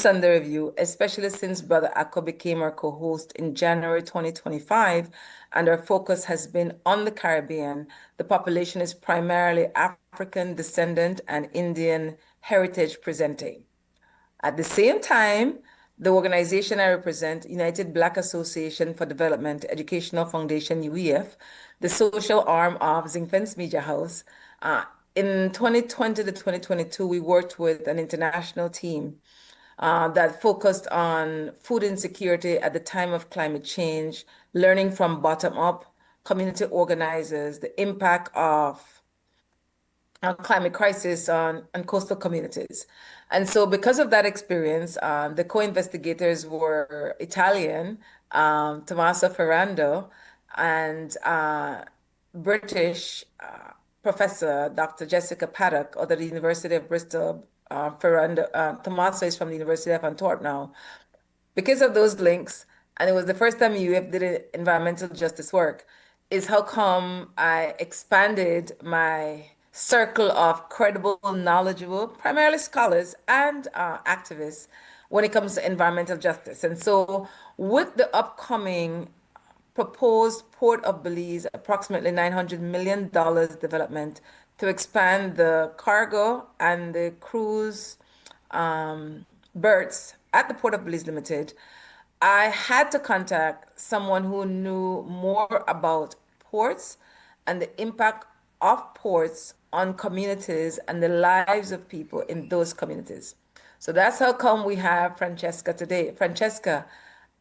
on the review, especially since Brother Akko became our co-host in January 2025, and our focus has been on the Caribbean. The population is primarily African descendant and Indian heritage presenting. At the same time, the organization I represent, United Black Association for Development Educational Foundation, UEF, the social arm of Zinc Fence Media House, in 2020 to 2022, we worked with an international team that focused on food insecurity at the time of climate change, learning from bottom up, community organizers, the impact of climate crisis on coastal communities. And so, because of that experience, the co-investigators were Italian, Tommaso Ferrando, and British professor, Dr. Jessica Paddock, of the University of Bristol. Ferrando, Tommaso is from the University of Antwerp now. Because of those links, and it was the first time UF did environmental justice work, is how come I expanded my circle of credible, knowledgeable, primarily scholars and activists when it comes to environmental justice. And so, with the upcoming proposed Port of Belize, approximately $900 million development to expand the cargo and the cruise berths at the Port of Belize Limited, I had to contact someone who knew more about ports and the impact of ports on communities and the lives of people in those communities. So that's how come we have Francesca today. Francesca,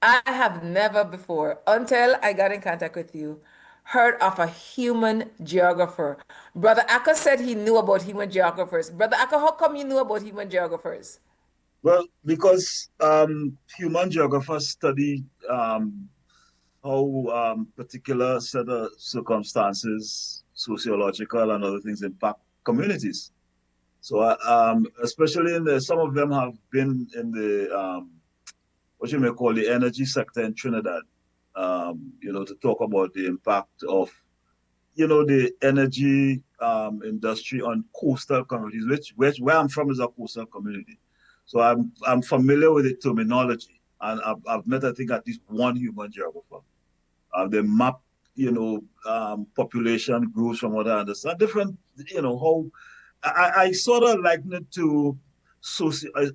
I have never before, until I got in contact with you, heard of a human geographer. Brother Akka said he knew about human geographers. Brother Akka, how come you knew about human geographers? Well, because human geographers study how particular set of circumstances, sociological and other things impact communities. So, especially in some of them have been in the what you may call the energy sector in Trinidad. To talk about the impact of the energy industry on coastal communities, which where I'm from is a coastal community. So I'm familiar with the terminology, and I've met I think at least one human geographer. They map population groups from what I understand, different how I sort of liken it to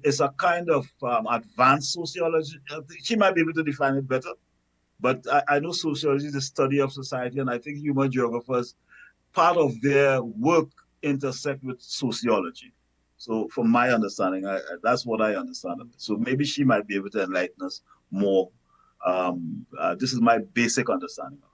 it's a kind of advanced sociology. She might be able to define it better, but I know sociology is the study of society, and I think human geographers, part of their work intersect with sociology. So, from my understanding, that's what I understand of it. So maybe she might be able to enlighten us more. This is my basic understanding of it.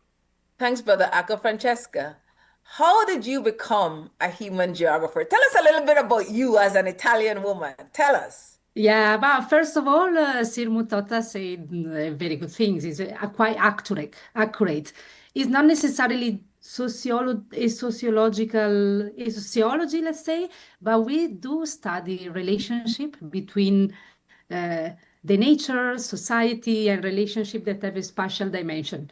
Thanks, Brother Akka. Francesca, how did you become a human geographer? Tell us a little bit about you as an Italian woman. Tell us. Yeah, but first of all, Sir Mutota said very good things. It's quite accurate. Accurate. It's not necessarily sociology, let's say, but we do study relationship between uh, the nature, society, and relationship that have a spatial dimension.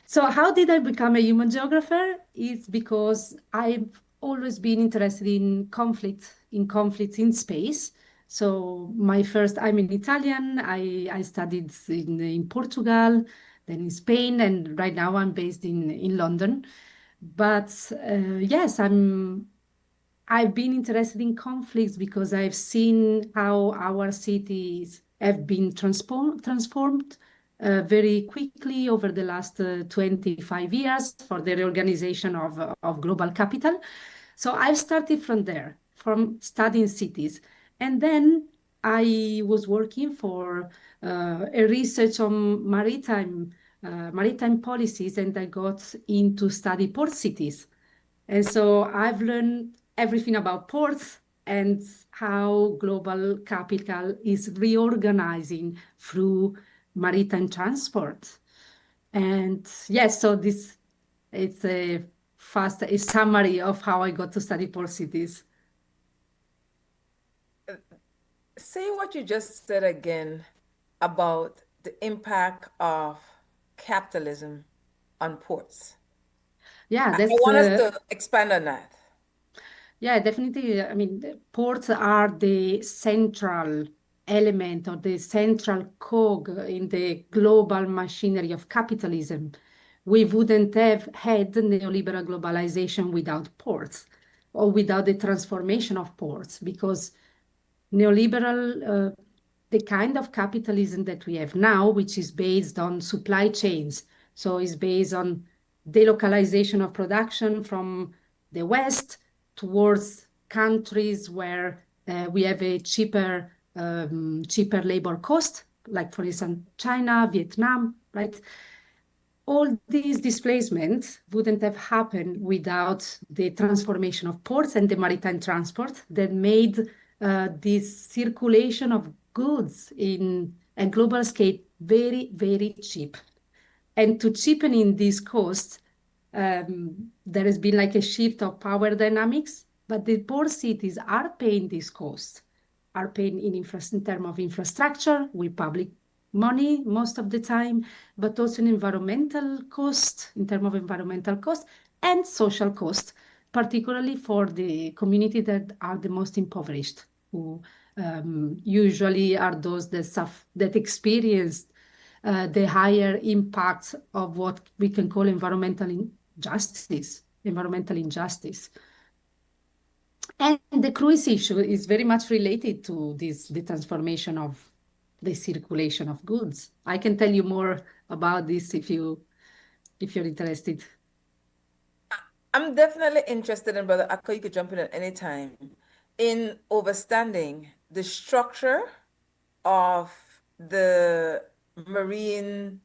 So how did I become a human geographer? It's because I've always been interested in conflicts in space. So I'm an Italian. I studied in Portugal, then in Spain, and right now I'm based in London. But yes, I've been interested in conflicts because I've seen how our cities have been transformed very quickly over the last 25 years for the reorganization of global capital. So I've started from there, from studying cities. And then I was working for a research on maritime policies, and I got into study port cities. And so I've learned everything about ports and how global capital is reorganizing through maritime transport. And yes, so this it's a summary of how I got to study port cities. Say what you just said again about the impact of capitalism on ports. Yeah, I that's want us to expand on that. yeah, definitely. I mean, the ports are the central element or the central cog in the global machinery of capitalism, we wouldn't have had neoliberal globalization without ports or without the transformation of ports, because neoliberal, the kind of capitalism that we have now, which is based on supply chains, so is based on delocalization of production from the West towards countries where we have a cheaper labor cost, like for instance, China, Vietnam, right? All these displacements wouldn't have happened without the transformation of ports and the maritime transport that made this circulation of goods in a global scale very, very cheap. And to cheapen in these costs, there has been like a shift of power dynamics, but the port cities are paying these costs, are paying in terms of infrastructure with public money most of the time, but also in environmental cost, in terms of environmental cost and social cost, particularly for the community that are the most impoverished, who usually are those that experience the higher impacts of what we can call environmental injustice. And the cruise issue is very much related to this, the transformation of the circulation of goods. I can tell you more about this if you're interested. I'm definitely interested in Brother Akko, you could jump in at any time, in understanding the structure of the marine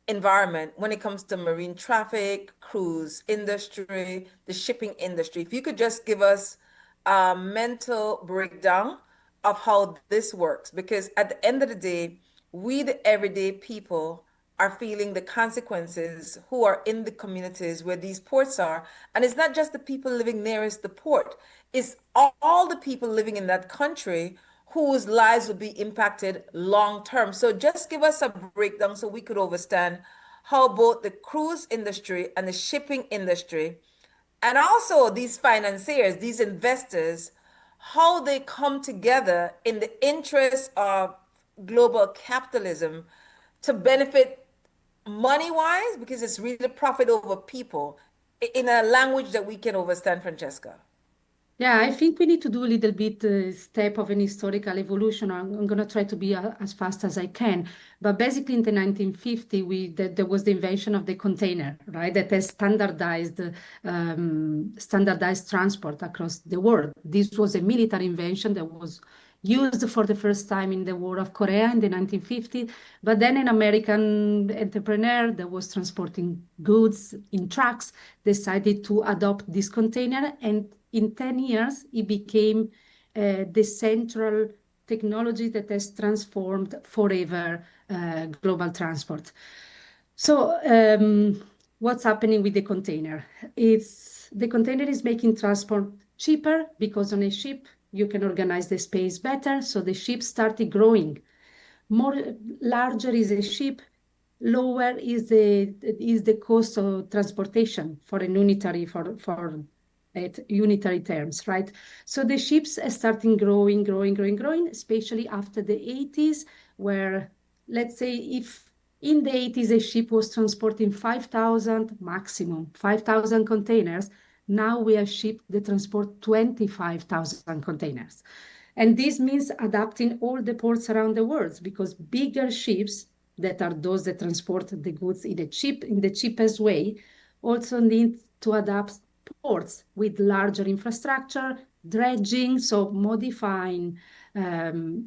environment when it comes to marine traffic, cruise industry, the shipping industry. If you could just give us a mental breakdown of how this works, because at the end of the day, we, the everyday people, are feeling the consequences who are in the communities where these ports are. And it's not just the people living nearest the port, it's all the people living in that country whose lives will be impacted long term. So just give us a breakdown so we could understand how both the cruise industry and the shipping industry, and also these financiers, these investors, how they come together in the interest of global capitalism to benefit money-wise, because it's really profit over people, in a language that we can understand, Francesca. Yeah, I think we need to do a little bit step of an historical evolution. I'm going to try to be as fast as I can. But basically, in the 1950, there was the invention of the container, right? That has standardized transport across the world. This was a military invention that was used for the first time in the War of Korea in the 1950s. But then an American entrepreneur that was transporting goods in trucks decided to adopt this container, and in 10 years, it became the central technology that has transformed forever global transport. So what's happening with the container? The container is making transport cheaper, because on a ship, you can organize the space better. So the ship started growing. Larger is a ship, lower is the cost of transportation for a at unitary terms, right? So the ships are starting growing, especially after the 80s, where, let's say, if in the 80s a ship was transporting 5,000 maximum, 5,000 containers, now we have ships that transport 25,000 containers. And this means adapting all the ports around the world, because bigger ships, that are those that transport the goods in the cheapest way, also need to adapt ports with larger infrastructure, dredging, so modifying,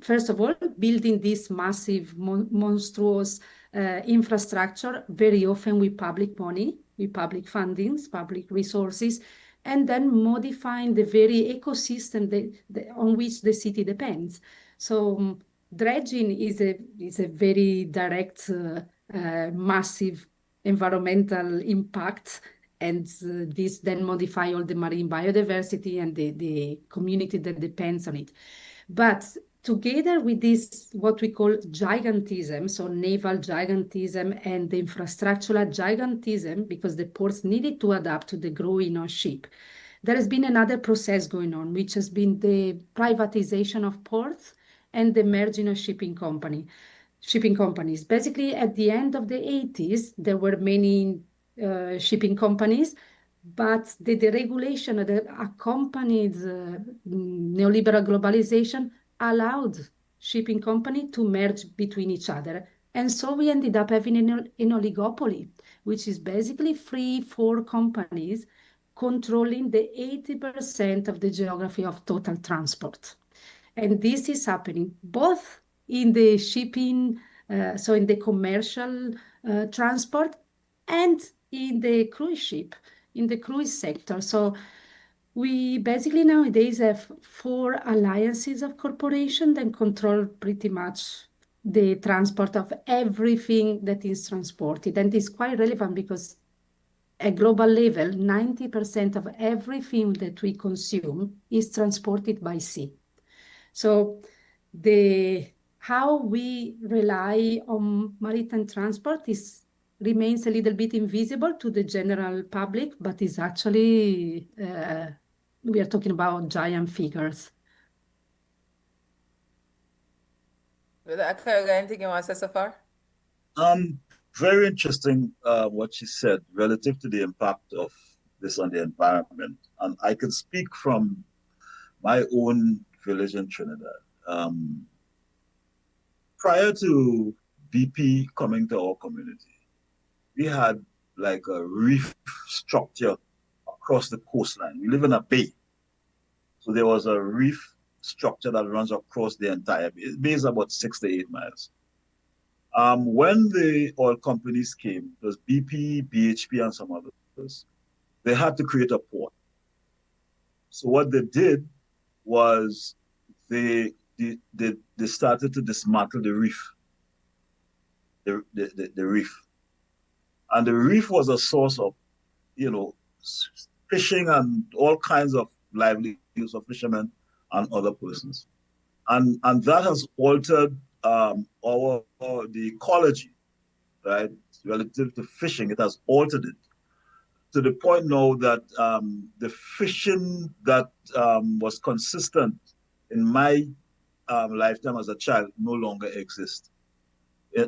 first of all, building this massive, monstrous infrastructure, very often with public money, with public fundings, public resources, and then modifying the very ecosystem on which the city depends. So dredging is a very direct, massive environmental impact, and this then modify all the marine biodiversity and the community that depends on it. But together with this, what we call gigantism, so naval gigantism and the infrastructural gigantism, because the ports needed to adapt to the growing of ship, there has been another process going on, which has been the privatization of ports and the merging of shipping companies. Basically, at the end of the 80s, there were many shipping companies, but the deregulation that accompanied neoliberal globalization allowed shipping companies to merge between each other. And so we ended up having an oligopoly, which is basically 3-4 companies controlling the 80% of the geography of total transport. And this is happening both in the shipping, so in the commercial transport, and in the cruise ship, in the cruise sector. So we basically nowadays have 4 alliances of corporations that control pretty much the transport of everything that is transported. And it's quite relevant because at global level, 90% of everything that we consume is transported by sea. So how we rely on maritime transport remains a little bit invisible to the general public, but is actually, we are talking about giant figures. Anything you want to say so far? Very interesting what she said relative to the impact of this on the environment. And I can speak from my own village in Trinidad. Prior to BP coming to our community, we had like a reef structure across the coastline. We live in a bay. So there was a reef structure that runs across the entire bay. The bay is about 6 to 8 miles. When the oil companies came, it was BP, BHP, and some others, they had to create a port. So what they did was they started to dismantle the reef. The reef. And the reef was a source of, fishing and all kinds of livelihoods of fishermen and other persons. And that has altered the ecology, right, relative to fishing. It has altered it to the point now that the fishing that was consistent in my lifetime as a child no longer exists.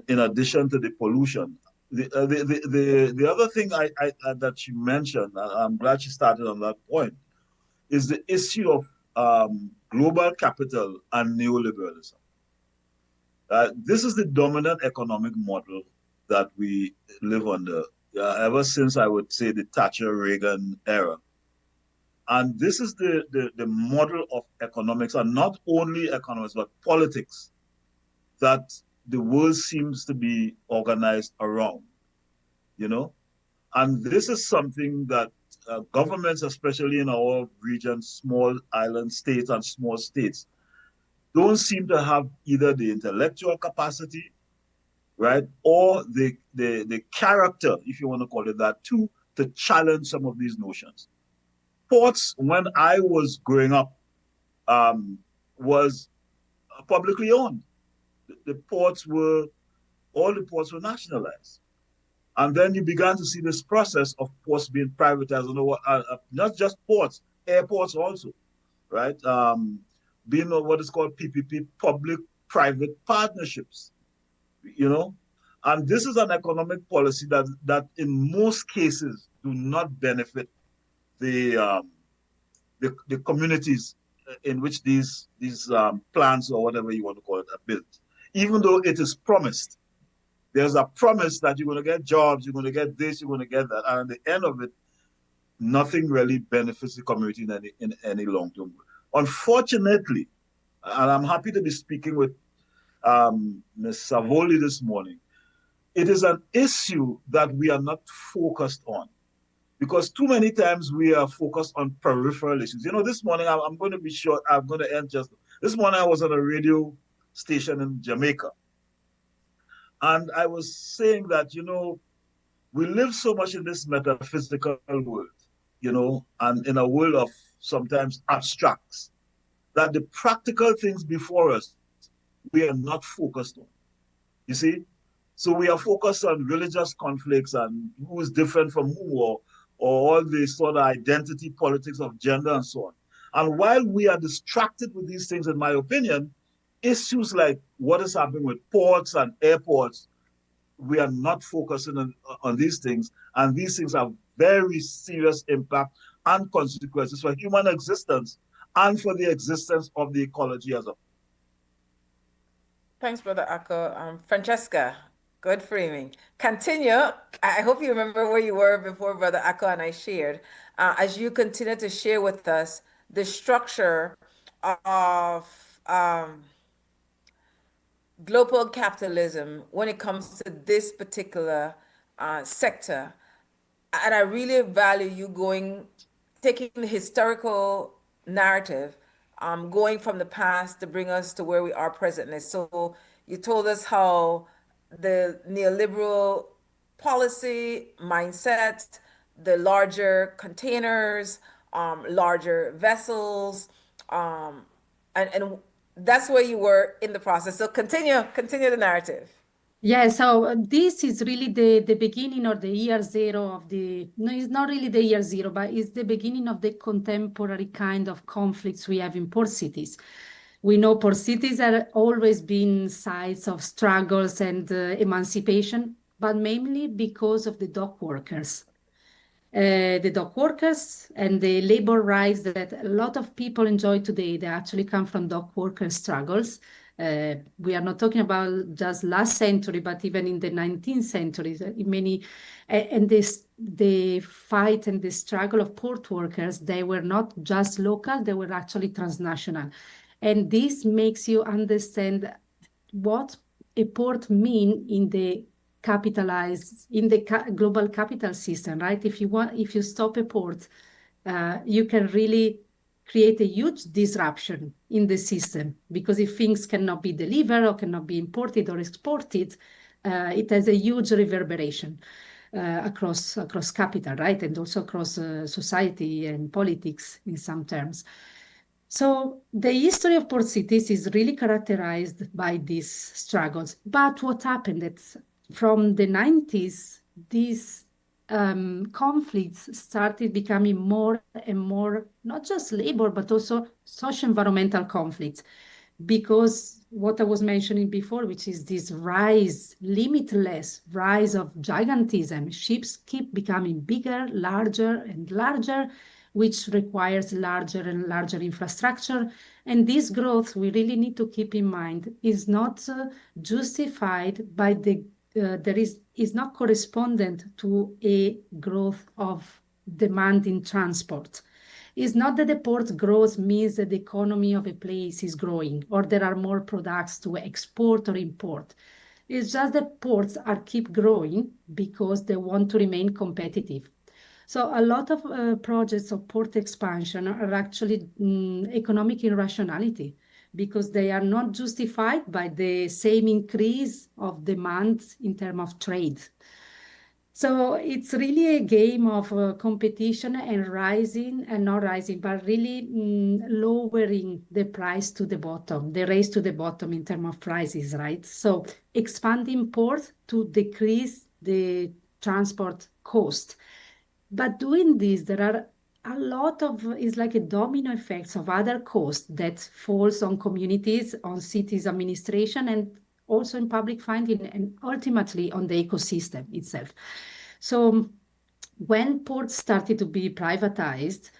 In addition to the pollution, the other thing that she mentioned, I'm glad she started on that point, is the issue of global capital and neoliberalism. This is the dominant economic model that we live under ever since, I would say, the Thatcher-Reagan era. And this is the model of economics, and not only economics, but politics, that the world seems to be organized around, And this is something that governments, especially in our region, small island states and small states, don't seem to have either the intellectual capacity, right, or the character, if you want to call it that, to challenge some of these notions. Ports, when I was growing up, was publicly owned. All the ports were nationalized. And then you began to see this process of ports being privatized, not just ports, airports also, right? Being what is called PPP, public-private partnerships, And this is an economic policy that in most cases do not benefit the communities in which these plants or whatever you want to call it are built. Even though it is promised, there's a promise that you're going to get jobs, you're going to get this, you're going to get that, and at the end of it, nothing really benefits the community in any long term. Unfortunately, and I'm happy to be speaking with Ms. Savoldi this morning, it is an issue that we are not focused on, because too many times we are focused on peripheral issues. This morning, I'm going to be short, I'm going to end just, this morning I was on a radio station in Jamaica, and I was saying that, we live so much in this metaphysical world, and in a world of sometimes abstracts, that the practical things before us, we are not focused on. You see? So we are focused on religious conflicts and who is different from who, or all the sort of identity politics of gender and so on. And while we are distracted with these things, in my opinion, issues like what is happening with ports and airports, we are not focusing on these things, and these things have very serious impact and consequences for human existence and for the existence of the ecology as a whole. Thanks, Brother Akko. Francesca, good framing. Continue. I hope you remember where you were before Brother Akko and I shared. As you continue to share with us the structure of global capitalism when it comes to this particular sector. And I really value you taking the historical narrative, going from the past to bring us to where we are presently. So you told us how the neoliberal policy mindset, the larger containers, larger vessels, and that's where you were in the process. So continue the narrative. Yeah, so this is really the beginning or the year zero of no, it's not really the year zero, but it's the beginning of the contemporary kind of conflicts we have in port cities. We know port cities have always been sites of struggles and emancipation, but mainly because of the dock workers. The dock workers and the labor rights that a lot of people enjoy today, they actually come from dock worker struggles. We are not talking about just last century, but even in the 19th century, and the fight and the struggle of port workers, they were not just local, they were actually transnational. And this makes you understand what a port mean in the global capital system, right? If you stop a port, you can really create a huge disruption in the system, because if things cannot be delivered or cannot be imported or exported, it has a huge reverberation across capital, right? And also across society and politics in some terms. So the history of port cities is really characterized by these struggles. But what happened is from the 90s, these conflicts started becoming more and more, not just labor, but also socio-environmental conflicts. Because what I was mentioning before, which is this limitless rise of gigantism, ships keep becoming bigger, larger and larger, which requires larger and larger infrastructure. And this growth, we really need to keep in mind, is not justified by is not correspondent to a growth of demand in transport. It's not that the port growth means that the economy of a place is growing or there are more products to export or import. It's just that ports keep growing because they want to remain competitive. So a lot of projects of port expansion are actually economic irrationality, because they are not justified by the same increase of demand in terms of trade. So it's really a game of competition and not rising, but really lowering the price to the bottom, the race to the bottom in terms of prices, right? So expanding ports to decrease the transport cost. But doing this, there are a lot of, it's like a domino effects of other costs that falls on communities, on cities administration, and also in public funding, and ultimately on the ecosystem itself. So when ports started to be privatized,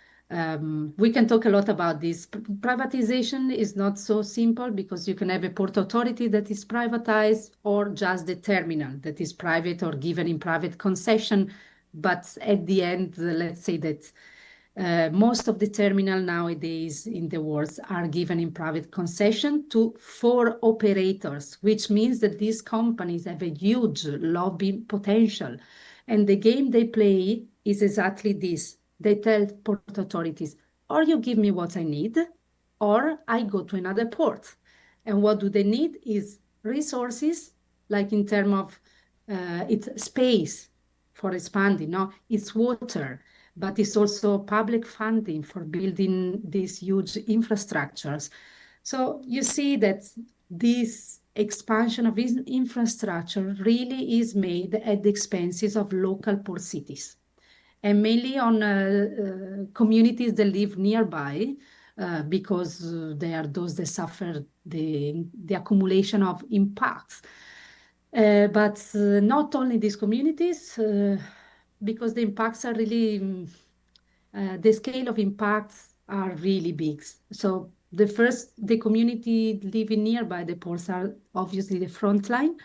we can talk a lot about this. Privatization is not so simple, because you can have a port authority that is privatized, or just the terminal that is private or given in private concession. But at the end, let's say that most of the terminal nowadays in the world are given in private concession to 4 operators, which means that these companies have a huge lobbying potential. And the game they play is exactly this. They tell port authorities, or you give me what I need, or I go to another port. And what do they need is resources, like in terms of its space for expanding, no? It's water, but it's also public funding for building these huge infrastructures. So you see that this expansion of infrastructure really is made at the expenses of local port cities, and mainly on communities that live nearby, because they are those that suffer the accumulation of impacts. But not only these communities, because the impacts are really, the scale of impacts are really big. So the community living nearby the ports are obviously the front line,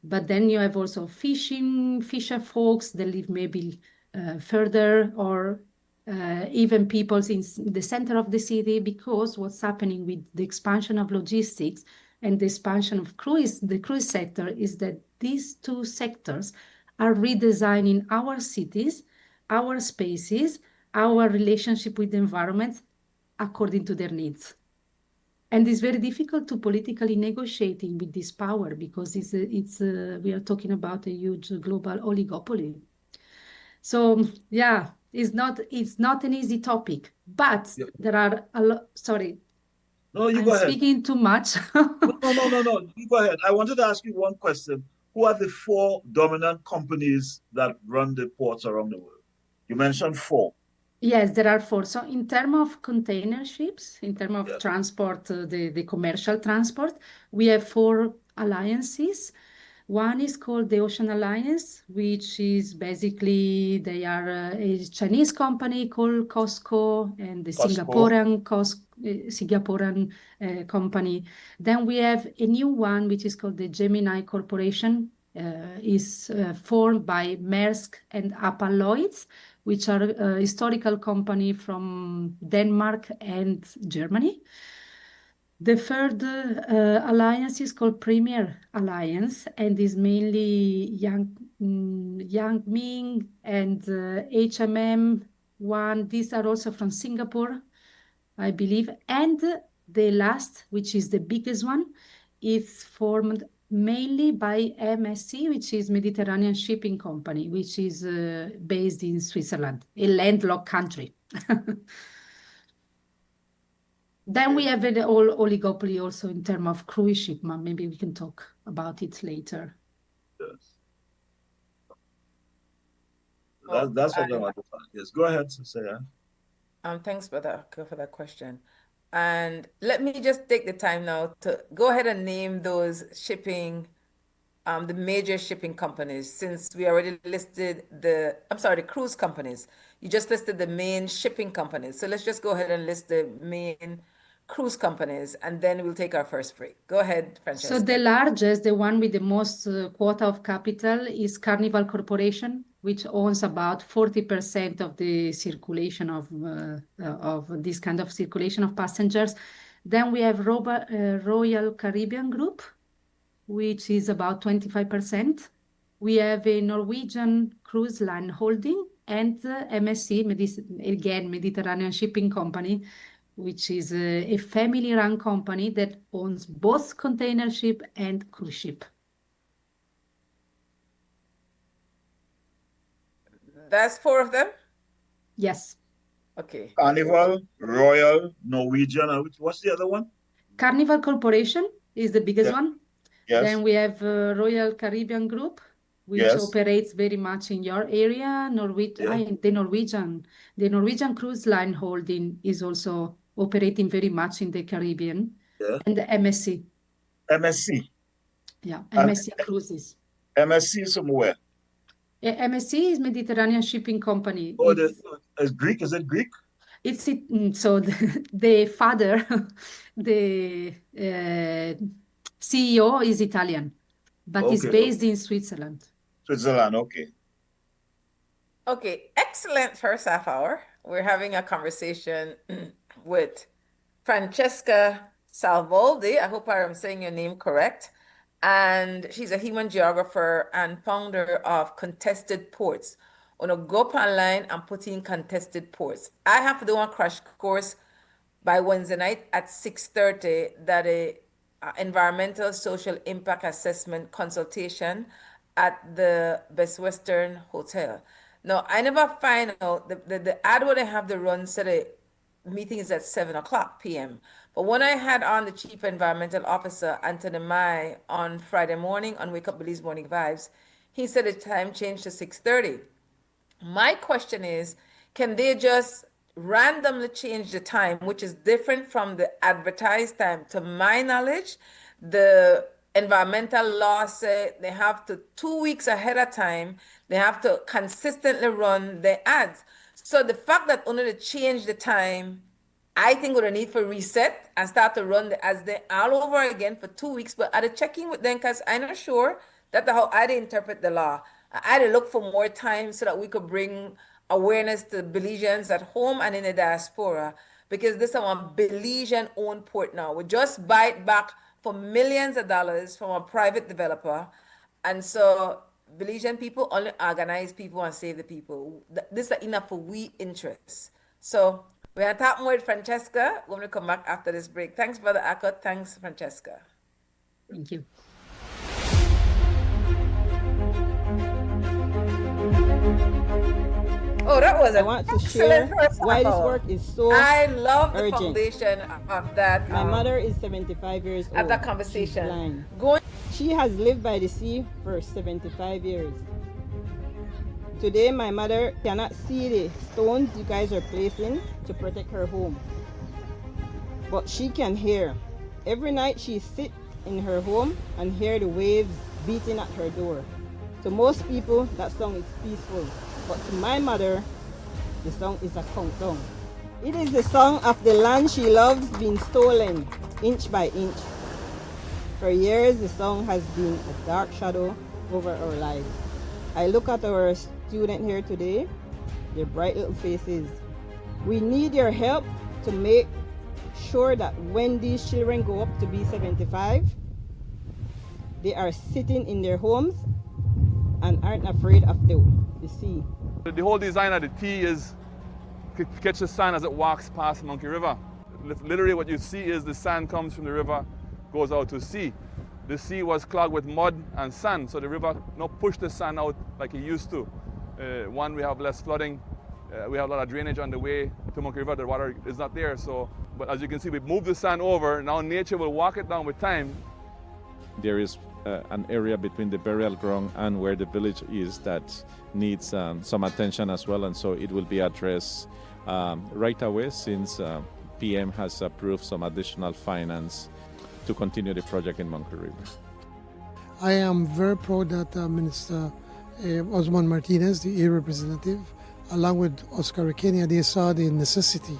but then you have also fisher folks that live maybe further, or even people in the center of the city, because what's happening with the expansion of logistics and the expansion of the cruise sector is that these two sectors are redesigning our cities, our spaces, our relationship with the environment according to their needs. And it's very difficult to politically negotiating with this power, because we are talking about a huge global oligopoly. So yeah, it's not an easy topic, but Yeah. there are a lot. Sorry, No, you I'm go ahead. speaking too much. No. You go ahead. I wanted to ask you one question. Who are the four dominant companies that run the ports around the world? You mentioned four. Yes, there are four. So in terms of container ships, in terms of Yes. transport, the commercial transport, we have four alliances. One is called the Ocean Alliance, which is basically, they are a Chinese company called COSCO, and the Costco. Singaporean company. Then we have a new one, which is called the Gemini Corporation, is formed by Maersk and Hapag-Lloyd, which are a historical company from Denmark and Germany. The third alliance is called Premier Alliance, and is mainly Yang Ming and HMM1. These are also from Singapore, I believe. And the last, which is the biggest one, is formed mainly by MSC, which is Mediterranean Shipping Company, which is based in Switzerland, a landlocked country. Then we have an oligopoly also in terms of cruise ship. Maybe we can talk about it later. Yes. Oh, That's what I want to find. Yes, go ahead, Sarah. Thanks for that question. And let me just take the time now to go ahead and name those the major shipping companies, since we already listed the cruise companies. You just listed the main shipping companies. So let's just go ahead and list the main cruise companies, and then we'll take our first break. Go ahead, So the Francesca. largest, the one with the most quota of capital, is Carnival Corporation, which owns about 40% of the circulation of this kind of circulation of passengers. Then we have Royal Caribbean Group, which is about 25%. We have a Norwegian Cruise Line Holding, and MSC, again, Mediterranean Shipping Company, which is a family-run company that owns both container ship and cruise ship. That's four of them? Yes. Okay. Carnival, Royal, Norwegian, and what's the other one? Carnival Corporation is the biggest one. Yes. Then we have Royal Caribbean Group, which operates very much in your area. The Norwegian Cruise Line Holding is also operating very much in the Caribbean. Yeah. And the MSC. MSC. Yeah, MSC Cruises. MSC somewhere. MSC is Mediterranean Shipping Company. Oh, it's Greek. Is it Greek? So the father, the CEO is Italian, but is based in Switzerland. Switzerland, okay. Okay, excellent first half hour. We're having a conversation with Francesca Savoldi. I hope I'm saying your name correct. And she's a human geographer and founder of Contested Ports. On a go up online and put in Contested Ports. I have to do a crash course by Wednesday night at 6:30 that a environmental social impact assessment consultation at the Best Western Hotel. Now, I never find out the ad where they have the run said a meeting is at 7 o'clock p.m. But when I had on the Chief Environmental Officer, Anthony Mai, on Friday morning on Wake Up Billy's Morning Vibes, he said the time changed to 6:30. My question is, can they just randomly change the time, which is different from the advertised time. To my knowledge, the environmental law say they have to 2 weeks ahead of time, they have to consistently run the ads. So the fact that only they change the time, I think would need for reset and start to run the ads then all over again for 2 weeks. But I'd check in with them because I'm not sure that's how I'd interpret the law. I'd look for more time so that we could bring awareness to Belizeans at home and in the diaspora, because this is one Belizean owned port now. We just buy it back for millions of dollars from a private developer. And so Belizean people only organize people and save the people. This is enough for we interests. So we're going to talk more with Francesca when we come back after this break. Thanks, Brother Akot. Thanks, Francesca. Thank you. Oh, that was I want to share why this work is so I love the urgent. Foundation of that. My mother is 75 years old. At that conversation. She's blind. She has lived by the sea for 75 years. Today, my mother cannot see the stones you guys are placing to protect her home. But she can hear. Every night she sits in her home and hear the waves beating at her door. To most people, that song is peaceful. But to my mother, the song is a countdown. It is the song of the land she loves being stolen, inch by inch. For years, the song has been a dark shadow over our lives. I look at our student here today, their bright little faces. We need your help to make sure that when these children go up to be 75, they are sitting in their homes and aren't afraid of the sea. The whole design of the T is to catch the sand as it walks past Monkey River. Literally what you see is the sand comes from the river, goes out to sea. The sea was clogged with mud and sand, so the river pushed the sand out like it used to. One, we have less flooding. We have a lot of drainage on the way to Monkey River. The water is not there. But as you can see, we moved the sand over. Now nature will walk it down with time. There is an area between the burial ground and where the village is that needs some attention as well, and so it will be addressed right away since PM has approved some additional finance to continue the project in Monkey River. I am very proud that Minister Osman Martinez, the area representative, along with Oscar Kenya, they saw the necessity,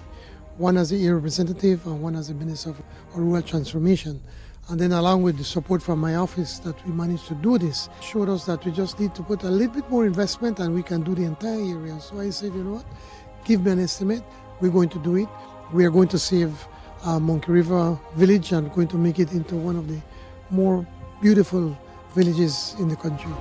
one as the area representative and one as the Minister of Rural Transformation. And then along with the support from my office that we managed to do this, showed us that we just need to put a little bit more investment and we can do the entire area. So I said, you know what, give me an estimate, we're going to do it. We are going to save Monkey River village and going to make it into one of the more beautiful villages in the country.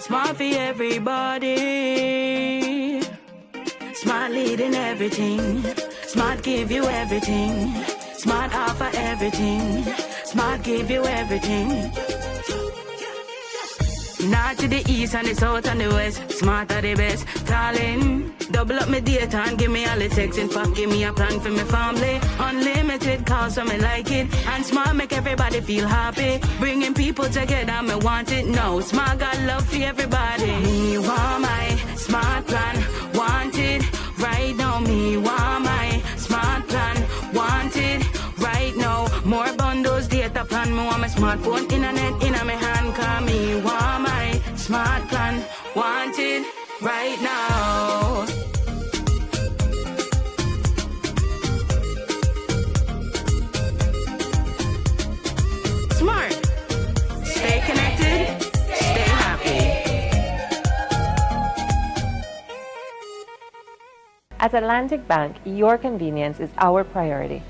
Smart for everybody. Smart leading everything. Smart give you everything. Smart offer everything. Smart give you everything. North to the east and the south and the west. Smart are the best. Calling. Double up my data and give me all the text. In fact, give me a plan for my family. Unlimited calls, so me like it. And Smart make everybody feel happy. Bringing people together, me want it now. Smart got love for everybody. Me want my Smart plan. Want it right now. Me want my Smart plan. Want it right now. More bundles, data plan. Me want my smartphone, internet in my hand. Call me want my Smart plan. Want it right now. Smart. Stay connected. Stay happy. At Atlantic Bank, your convenience is our priority.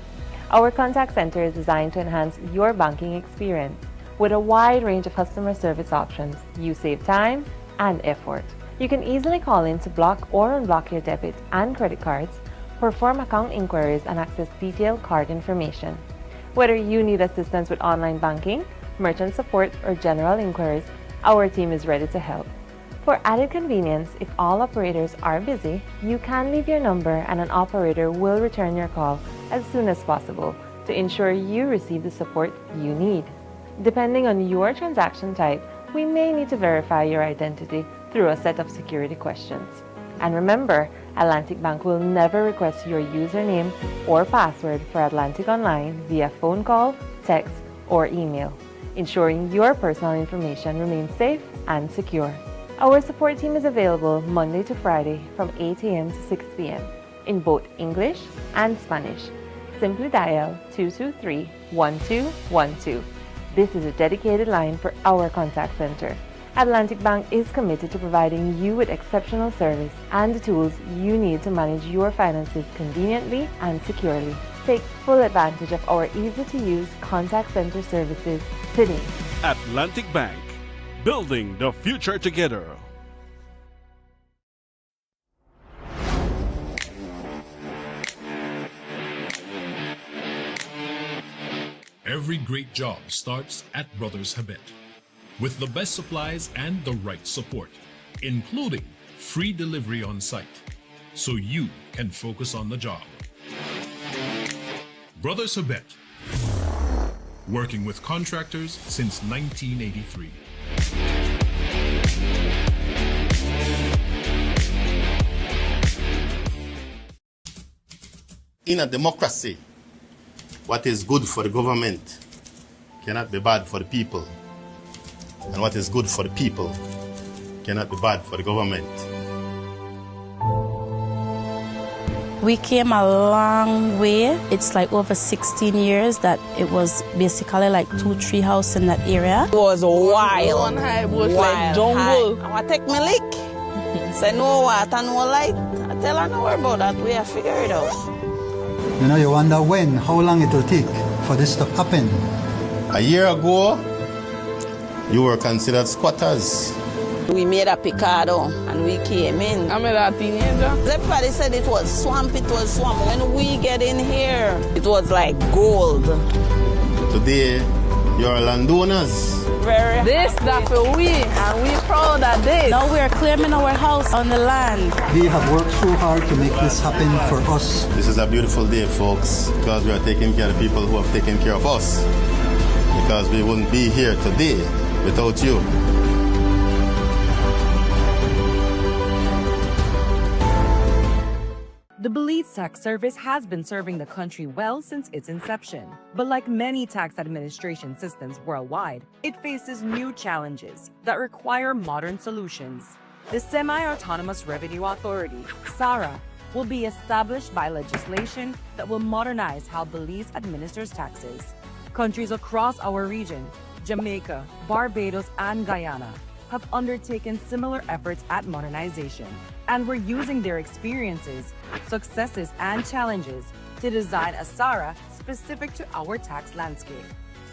Our contact center is designed to enhance your banking experience. With a wide range of customer service options, you save time and effort. You can easily call in to block or unblock your debit and credit cards, perform account inquiries, and access detailed card information. Whether you need assistance with online banking, merchant support, or general inquiries, our team is ready to help. For added convenience, if all operators are busy, you can leave your number and an operator will return your call as soon as possible to to ensure you receive the support you need. Depending on your transaction type, we may need to verify your identity through a set of security questions. And remember, Atlantic Bank will never request your username or password for Atlantic Online via phone call, text, or email, ensuring your personal information remains safe and secure. Our support team is available Monday to Friday from 8 a.m. to 6 p.m. in both English and Spanish. Simply dial 223-1212. This is a dedicated line for our contact center. Atlantic Bank is committed to providing you with exceptional service and the tools you need to manage your finances conveniently and securely. Take full advantage of our easy-to-use contact center services today. Atlantic Bank, building the future together. Every great job starts at Brothers Habet, with the best supplies and the right support, including free delivery on site, so you can focus on the job. Brothers Habet, working with contractors since 1983. In a democracy, what is good for the government cannot be bad for the people. And what is good for the people cannot be bad for the government. We came a long way. It's like over 16 years that it was basically like 2-3 houses in that area. It was wild. One high bush like jungle. I want to take me lick. Say no water, no light. I tell her no worry about that. We have figured it out. You know, you wonder how long it will take for this to happen. A year ago, you were considered squatters. We made a picado and we came in. I made a teenager. Everybody said it was swamp, it was swamp. When we get in here, it was like gold. Today, you're landowners. Very this that for we, and we proud of this. Now we are claiming our house on the land. We have worked so hard to make this happen for us. This is a beautiful day, folks, because we are taking care of people who have taken care of us. Because we wouldn't be here today without you. The Belize Tax Service has been serving the country well since its inception. But like many tax administration systems worldwide, it faces new challenges that require modern solutions. The Semi-Autonomous Revenue Authority, SARA, will be established by legislation that will modernize how Belize administers taxes. Countries across our region, Jamaica, Barbados, and Guyana, have undertaken similar efforts at modernization, and we're using their experiences, successes, and challenges to design a SARA specific to our tax landscape.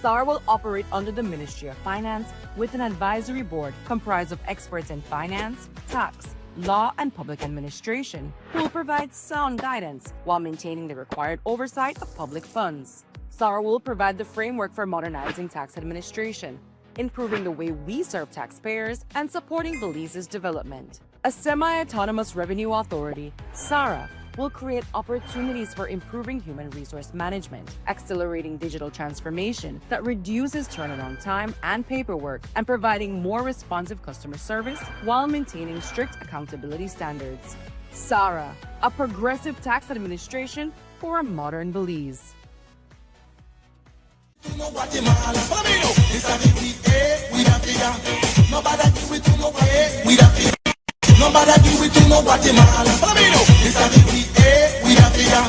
SARA will operate under the Ministry of Finance with an advisory board comprised of experts in finance, tax, law, and public administration who will provide sound guidance while maintaining the required oversight of public funds. SARA will provide the framework for modernizing tax administration, improving the way we serve taxpayers, and supporting Belize's development. A semi-autonomous revenue authority, SARA, will create opportunities for improving human resource management, accelerating digital transformation that reduces turnaround time and paperwork, and providing more responsive customer service while maintaining strict accountability standards. SARA, a progressive tax administration for a modern Belize. Nobody do it to no Guatemala. This a the we a figure.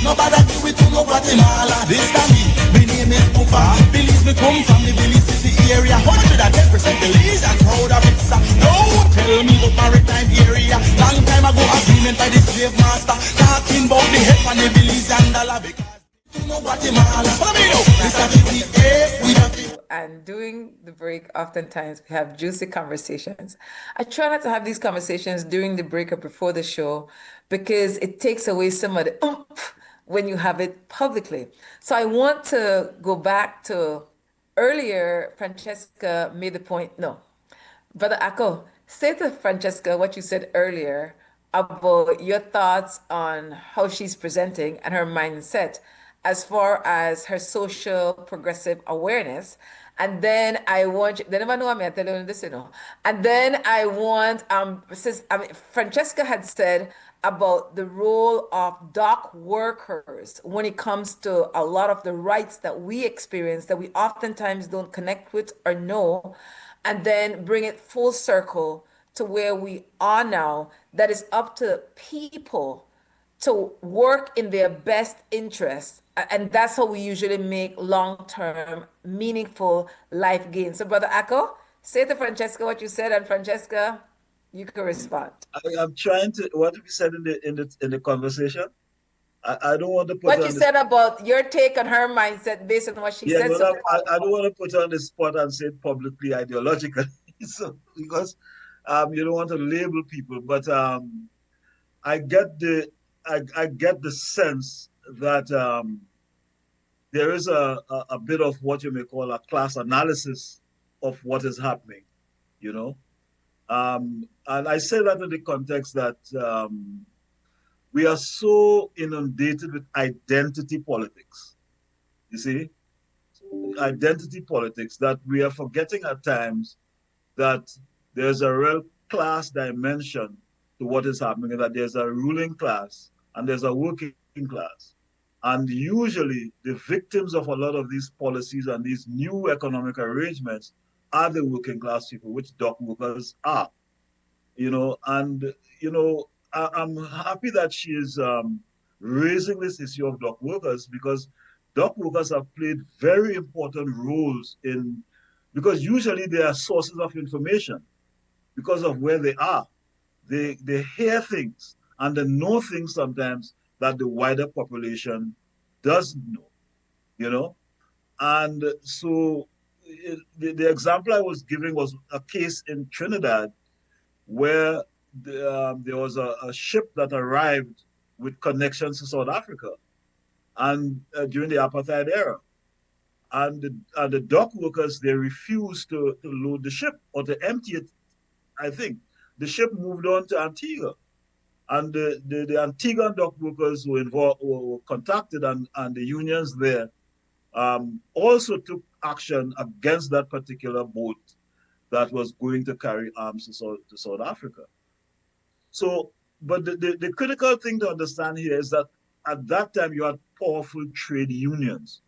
Nobody do it to no Guatemala. This a me, my name is Pupa. Belize me come from the Belize City area. 110% Belize and proud of it. No, tell me the maritime area. Long time ago agreement by the slave master. Talking about the head on the Belize and the lobby. And during the break, oftentimes we have juicy conversations. I try not to have these conversations during the break or before the show because it takes away some of the oomph when you have it publicly. So I want to go back to earlier. Francesca made the point. No, Brother Akko, say to Francesca what you said earlier about your thoughts on how she's presenting and her mindset. as far as her social progressive awareness. And then I want, they never know I'm telling you this, you know. And then I want, Francesca had said about the role of dock workers when it comes to a lot of the rights that we experience that we oftentimes don't connect with or know, and then bring it full circle to where we are now, that is up to people to work in their best interest. And that's how we usually make long-term, meaningful life gains. So, Brother Akko, say to Francesca what you said, and Francesca, you can respond. I'm trying to what we said in the conversation. I don't want to put what her you on the said about your take on her mindset based on what she yeah, said. well, So, I don't want to put her on the spot and say it publicly ideologically, so because you don't want to label people, but I get I get the sense that there is a bit of what you may call a class analysis of what is happening, you know. And I say that in the context that we are so inundated with identity politics, you see, identity politics, that we are forgetting at times that there's a real class dimension to what is happening, and that there's a ruling class and there's a working class. And usually the victims of a lot of these policies and these new economic arrangements are the working class people, which dock workers are, you know. And, you know, I'm happy that she is raising this issue of dock workers, because dock workers have played very important roles in, because usually they are sources of information because of where they are. They hear things and they know things sometimes that the wider population doesn't know, you know? And so the example I was giving was a case in Trinidad where there was a ship that arrived with connections to South Africa, and during the apartheid era. And the dock workers, they refused to load the ship or to empty it. I think the ship moved on to Antigua, and the Antiguan dock workers were involved, were contacted, and the unions there also took action against that particular boat that was going to carry arms to South Africa. So, but the critical thing to understand here is that at that time you had powerful trade unions.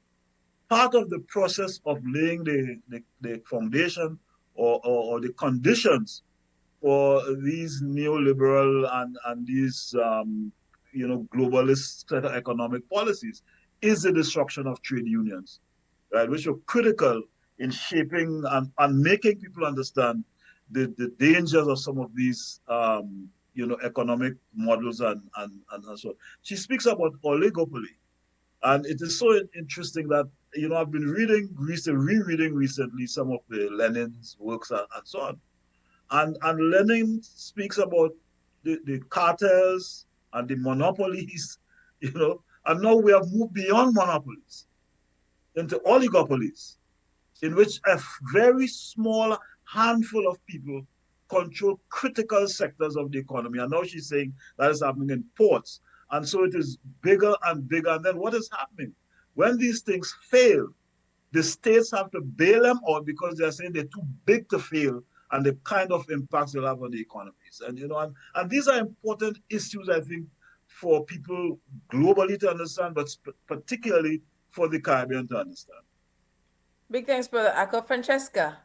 Part of the process of laying the foundation or the conditions for these neoliberal and these you know, globalist set of economic policies is the destruction of trade unions, right, which were critical in shaping and making people understand the dangers of some of these you know, economic models and so on. She speaks about oligopoly. And it is so interesting that, you know, I've been rereading recently some of the Lenin's works and so on. And Lenin speaks about the cartels and the monopolies, you know, and now we have moved beyond monopolies into oligopolies, in which a very small handful of people control critical sectors of the economy. And now she's saying that is happening in ports. And so it is bigger and bigger. And then what is happening? When these things fail, the states have to bail them out because they're saying they're too big to fail, and the kind of impacts they'll have on the economies. And, you know, and these are important issues, I think, for people globally to understand, but particularly for the Caribbean to understand. Big thanks, Brother Akko. Francesca,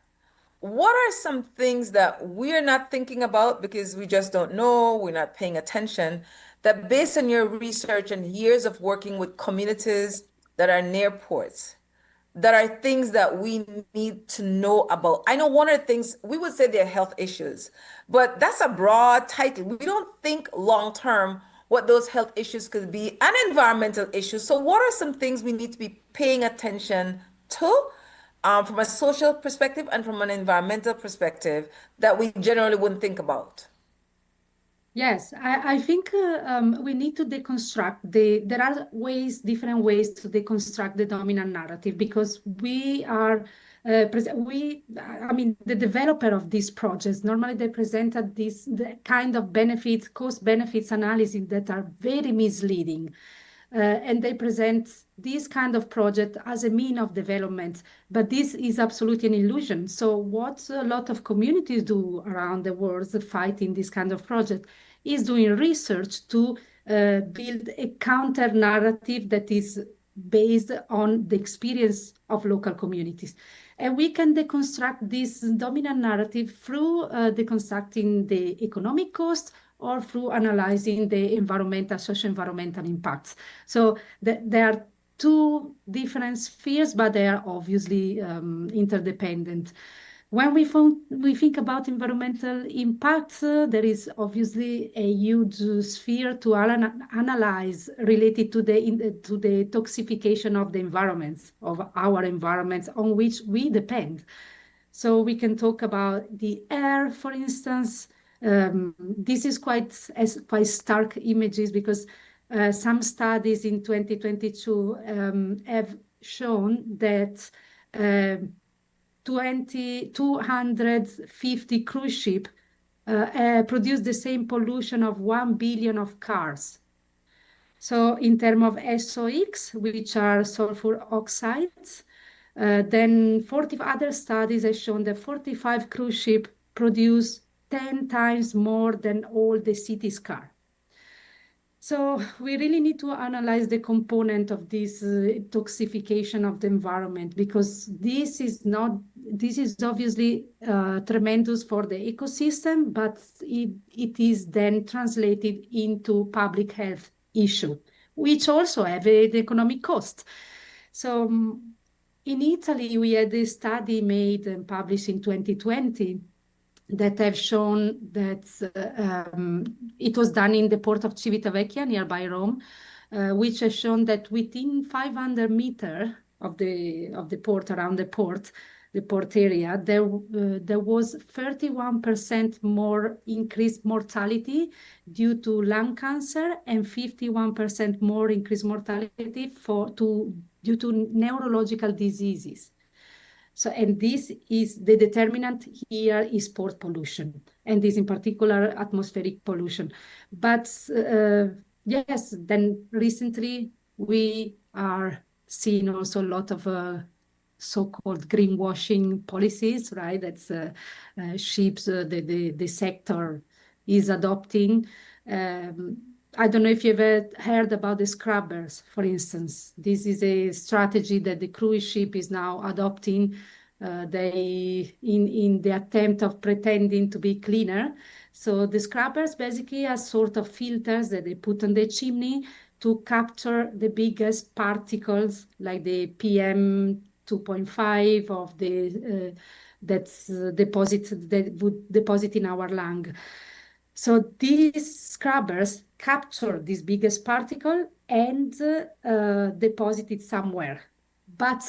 what are some things that we're not thinking about because we just don't know, we're not paying attention, that based on your research and years of working with communities that are near ports, that are things that we need to know about? I know one of the things, we would say they're health issues, but that's a broad title. We don't think long-term what those health issues could be, and environmental issues. So what are some things we need to be paying attention to from a social perspective and from an environmental perspective that we generally wouldn't think about? Yes, I think we need to deconstruct there are different ways to deconstruct the dominant narrative, because we are, I mean, the developer of these projects, normally they presented the kind of benefits, cost benefits analysis that are very misleading. and they present this kind of project as a mean of development. But this is absolutely an illusion. So what a lot of communities do around the world fighting this kind of project is doing research to build a counter narrative that is based on the experience of local communities. And we can deconstruct this dominant narrative through deconstructing the economic cost or through analyzing the environmental, socio-environmental impacts. So there are two different spheres, but they are obviously interdependent. When we think about environmental impacts, there is obviously a huge sphere to analyze related to the toxification of the environments, of our environments on which we depend. So we can talk about the air, for instance. This is quite stark images because some studies in 2022 have shown that 250 cruise ships produce the same pollution of 1 billion of cars. So in terms of SOx, which are sulfur oxides, then 40 other studies have shown that 45 cruise ships produce 10 times more than all the city's cars. So we really need to analyze the component of this toxification of the environment, because this is obviously tremendous for the ecosystem, but it is then translated into public health issue, which also have an economic cost. So in Italy, we had a study made and published in 2020 that have shown that it was done in the port of Civitavecchia, nearby Rome, which has shown that within 500 meters of the port, around the port area, there was 31% more increased mortality due to lung cancer and 51% more increased mortality due to neurological diseases. So, and this is the determinant here is port pollution, and this in particular atmospheric pollution. But yes, then recently we are seeing also a lot of so-called greenwashing policies, right? That's ships, the sector is adopting. I don't know if you've ever heard about the scrubbers, for instance. This is a strategy that the cruise ship is now adopting. In the attempt of pretending to be cleaner. So the scrubbers basically are sort of filters that they put on the chimney to capture the biggest particles, like the PM 2.5 of the that would deposit in our lung. So these scrubbers capture this biggest particle and deposit it somewhere. But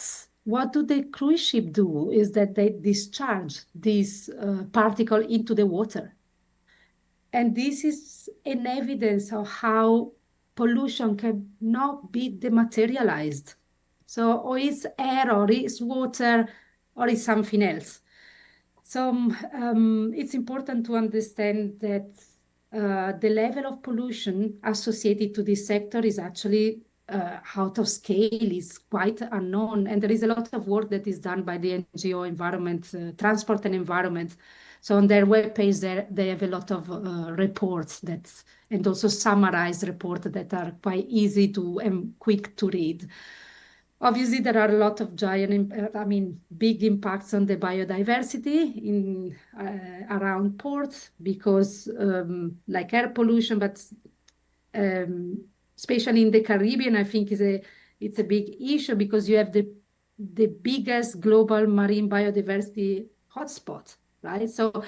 what do the cruise ship do is that they discharge this particle into the water. And this is an evidence of how pollution cannot be dematerialized. So, or it's air, or it's water, or it's something else. So it's important to understand that the level of pollution associated to this sector is actually out of scale, is quite unknown. And there is a lot of work that is done by the NGO Environment, Transport and Environment. So on their webpage, they have a lot of reports and also summarized reports that are quite easy to and quick to read. Obviously, there are a lot of big impacts on the biodiversity around ports, because like air pollution, but especially in the Caribbean, I think it's a big issue, because you have the biggest global marine biodiversity hotspot, right? So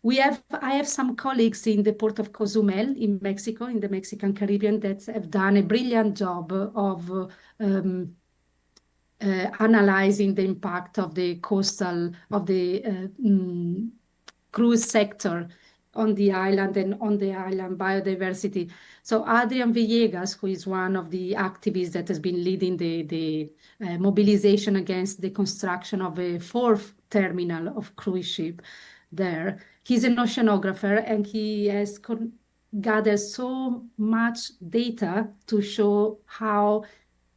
I have some colleagues in the port of Cozumel in Mexico, in the Mexican Caribbean, that have done a brilliant job of analyzing the impact of the coastal, of the cruise sector on the island and on the island biodiversity. So Adrian Villegas, who is one of the activists that has been leading the mobilization against the construction of a fourth terminal of cruise ship there, he's an oceanographer, and he has gather so much data to show how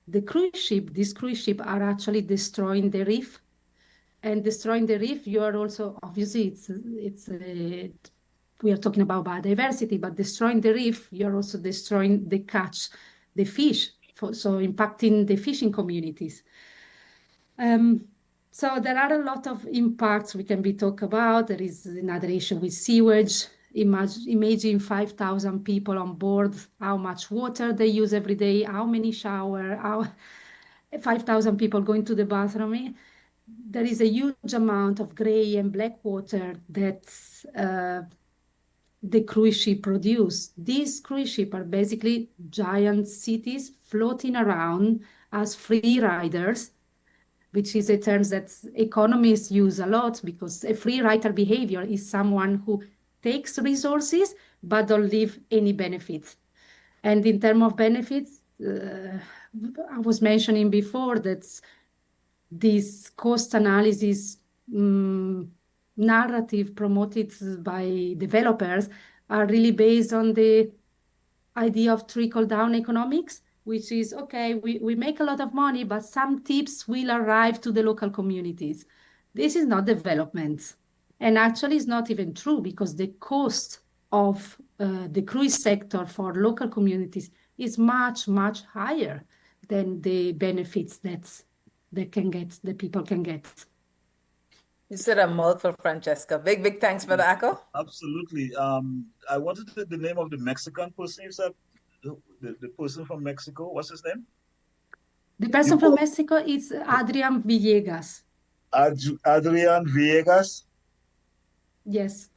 these cruise ships are actually destroying the reef. And destroying the reef, you are also, obviously, we are talking about biodiversity, but destroying the reef, you're also destroying the catch, the fish, so impacting the fishing communities. So there are a lot of impacts we can be talk about. There is another issue with sewage. Imagine 5,000 people on board, how much water they use every day, how many shower, 5,000 people going to the bathroom. There is a huge amount of gray and black water that the cruise ship produce. These cruise ships are basically giant cities floating around as free riders, which is a term that economists use a lot, because a free rider behavior is someone who takes resources but don't leave any benefits. And in terms of benefits, I was mentioning before that this cost analysis narrative promoted by developers are really based on the idea of trickle-down economics, which is, okay, we make a lot of money, but some tips will arrive to the local communities. This is not development. And actually it's not even true, because the cost of the cruise sector for local communities is much, much higher than the benefits that the people can get. You said a mouthful, Francesca. Big thanks for the echo. Absolutely. I wanted the name of the Mexican person you said, the person from Mexico. What's his name? The person from Mexico is Adrian Villegas. Adrian Villegas? Yes.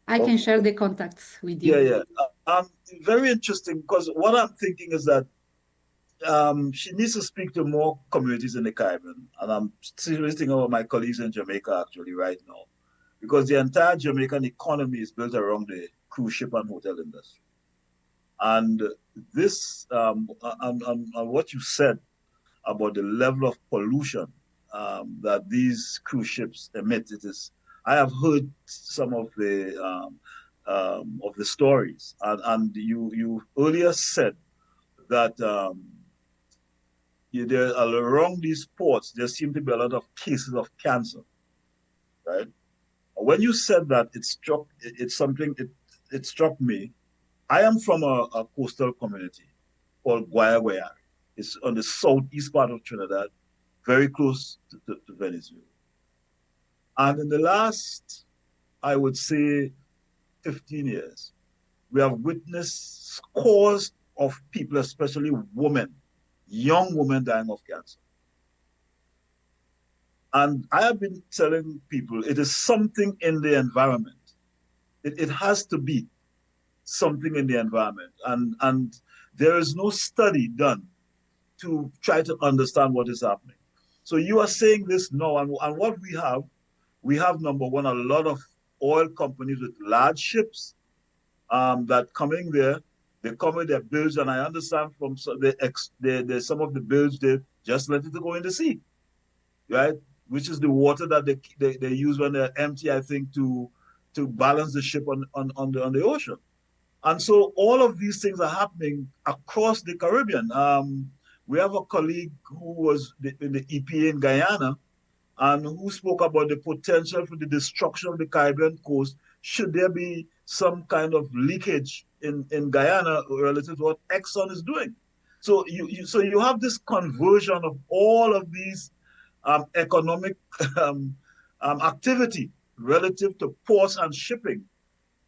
I can share the contacts with you. Yeah. Very interesting, because what I'm thinking is that she needs to speak to more communities in the Caribbean. And I'm seriously thinking about my colleagues in Jamaica actually right now, because the entire Jamaican economy is built around the cruise ship and hotel industry. And this, and what you said about the level of pollution that these cruise ships emit, I have heard some of the stories, and you earlier said that there around these ports there seem to be a lot of cases of cancer, right? When you said that, it struck me. I am from a coastal community called YaYa. It's on the southeast part of Trinidad, very close to Venezuela. And in the last, I would say, 15 years, we have witnessed scores of people, especially women, young women, dying of cancer. And I have been telling people it is something in the environment. It has to be something in the environment. And there is no study done to try to understand what is happening. So you are saying this now, and what we have, number one, a lot of oil companies with large ships that coming there. They come with their bilge, and I understand from some of the bilge, they just let it go in the sea, right? Which is the water that they use when they're empty, I think, to balance the ship on the ocean. And so all of these things are happening across the Caribbean. We have a colleague who was in the EPA in Guyana, and who spoke about the potential for the destruction of the Caribbean coast should there be some kind of leakage in Guyana relative to what Exxon is doing. So you have this conversion of all of these economic activity relative to ports and shipping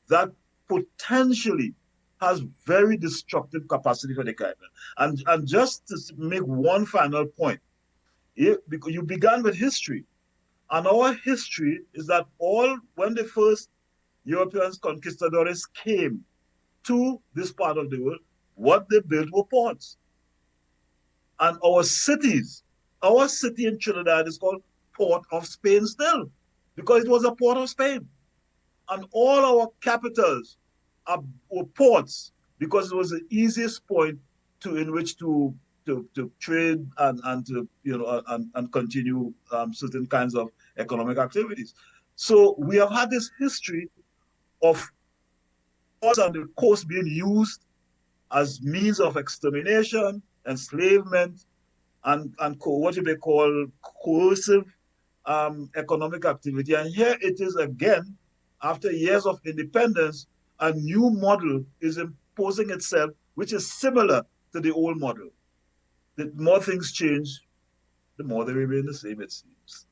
that potentially has very destructive capacity for the Caribbean. And just to make one final point, because you began with history, and our history is that when the first European conquistadores came to this part of the world, what they built were ports. And our city in Trinidad is called Port of Spain still, because it was a port of Spain. And all our capitals were ports, because it was the easiest point in which to trade and to and continue certain kinds of economic activities. So we have had this history of on the coast being used as means of extermination, enslavement, and what you may call coercive economic activity. And here it is again, after years of independence, a new model is imposing itself, which is similar to the old model. The more things change, the more they remain the same, it seems.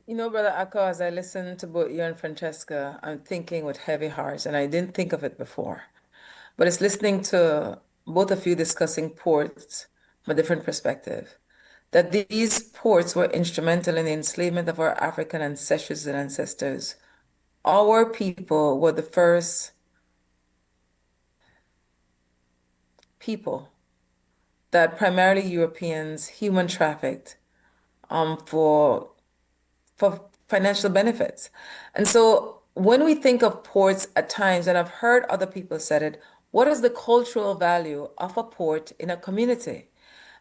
You know, Brother Akko, as I listen to both you and Francesca, I'm thinking with heavy hearts, and I didn't think of it before. But it's listening to both of you discussing ports from a different perspective, that these ports were instrumental in the enslavement of our African ancestors and ancestors. Our people were the first people that primarily Europeans human trafficked for financial benefits. And so when we think of ports at times, and I've heard other people said it, what is the cultural value of a port in a community?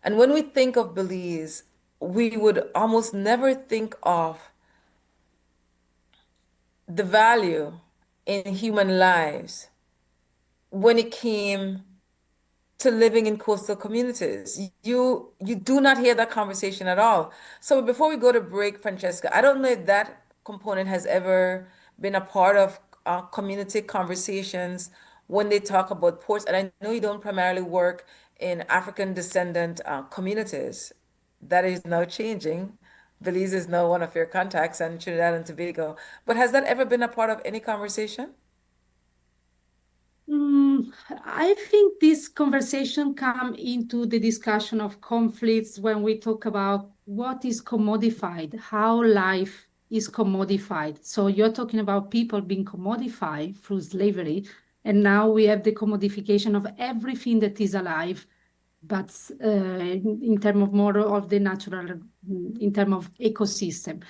And when we think of Belize, we would almost never think of the value in human lives when it came to living in coastal communities. You do not hear that conversation at all. So before we go to break, Francesca, I don't know if that component has ever been a part of community conversations when they talk about ports. And I know you don't primarily work in African descendant communities. That is now changing. Belize is now one of your contacts, and Trinidad and Tobago. But has that ever been a part of any conversation? I think this conversation come into the discussion of conflicts when we talk about what is commodified, how life is commodified. So you're talking about people being commodified through slavery, and now we have the commodification of everything that is alive, but in terms of more of the natural, in terms of ecosystem.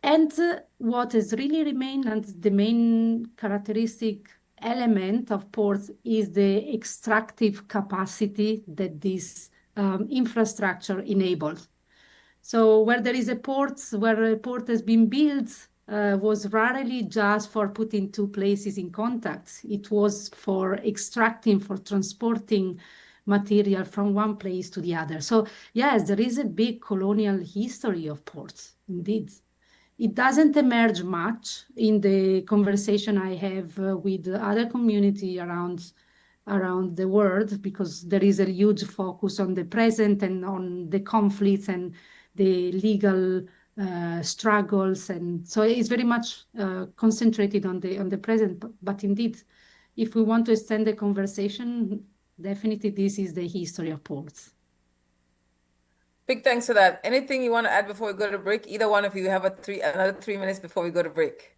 And what has really remained, and the main characteristic element of ports, is the extractive capacity that this infrastructure enables. So where there is a port, where a port has been built, was rarely just for putting two places in contact. It was for extracting, for transporting material from one place to the other. So yes, there is a big colonial history of ports, indeed. It doesn't emerge much in the conversation I have with other community around the world, because there is a huge focus on the present and on the conflicts and the legal struggles, and so it's very much concentrated on the present. But indeed, if we want to extend the conversation, definitely this is the history of ports. Big thanks for that. Anything you want to add before we go to break? Either one of you have another 3 minutes before we go to break.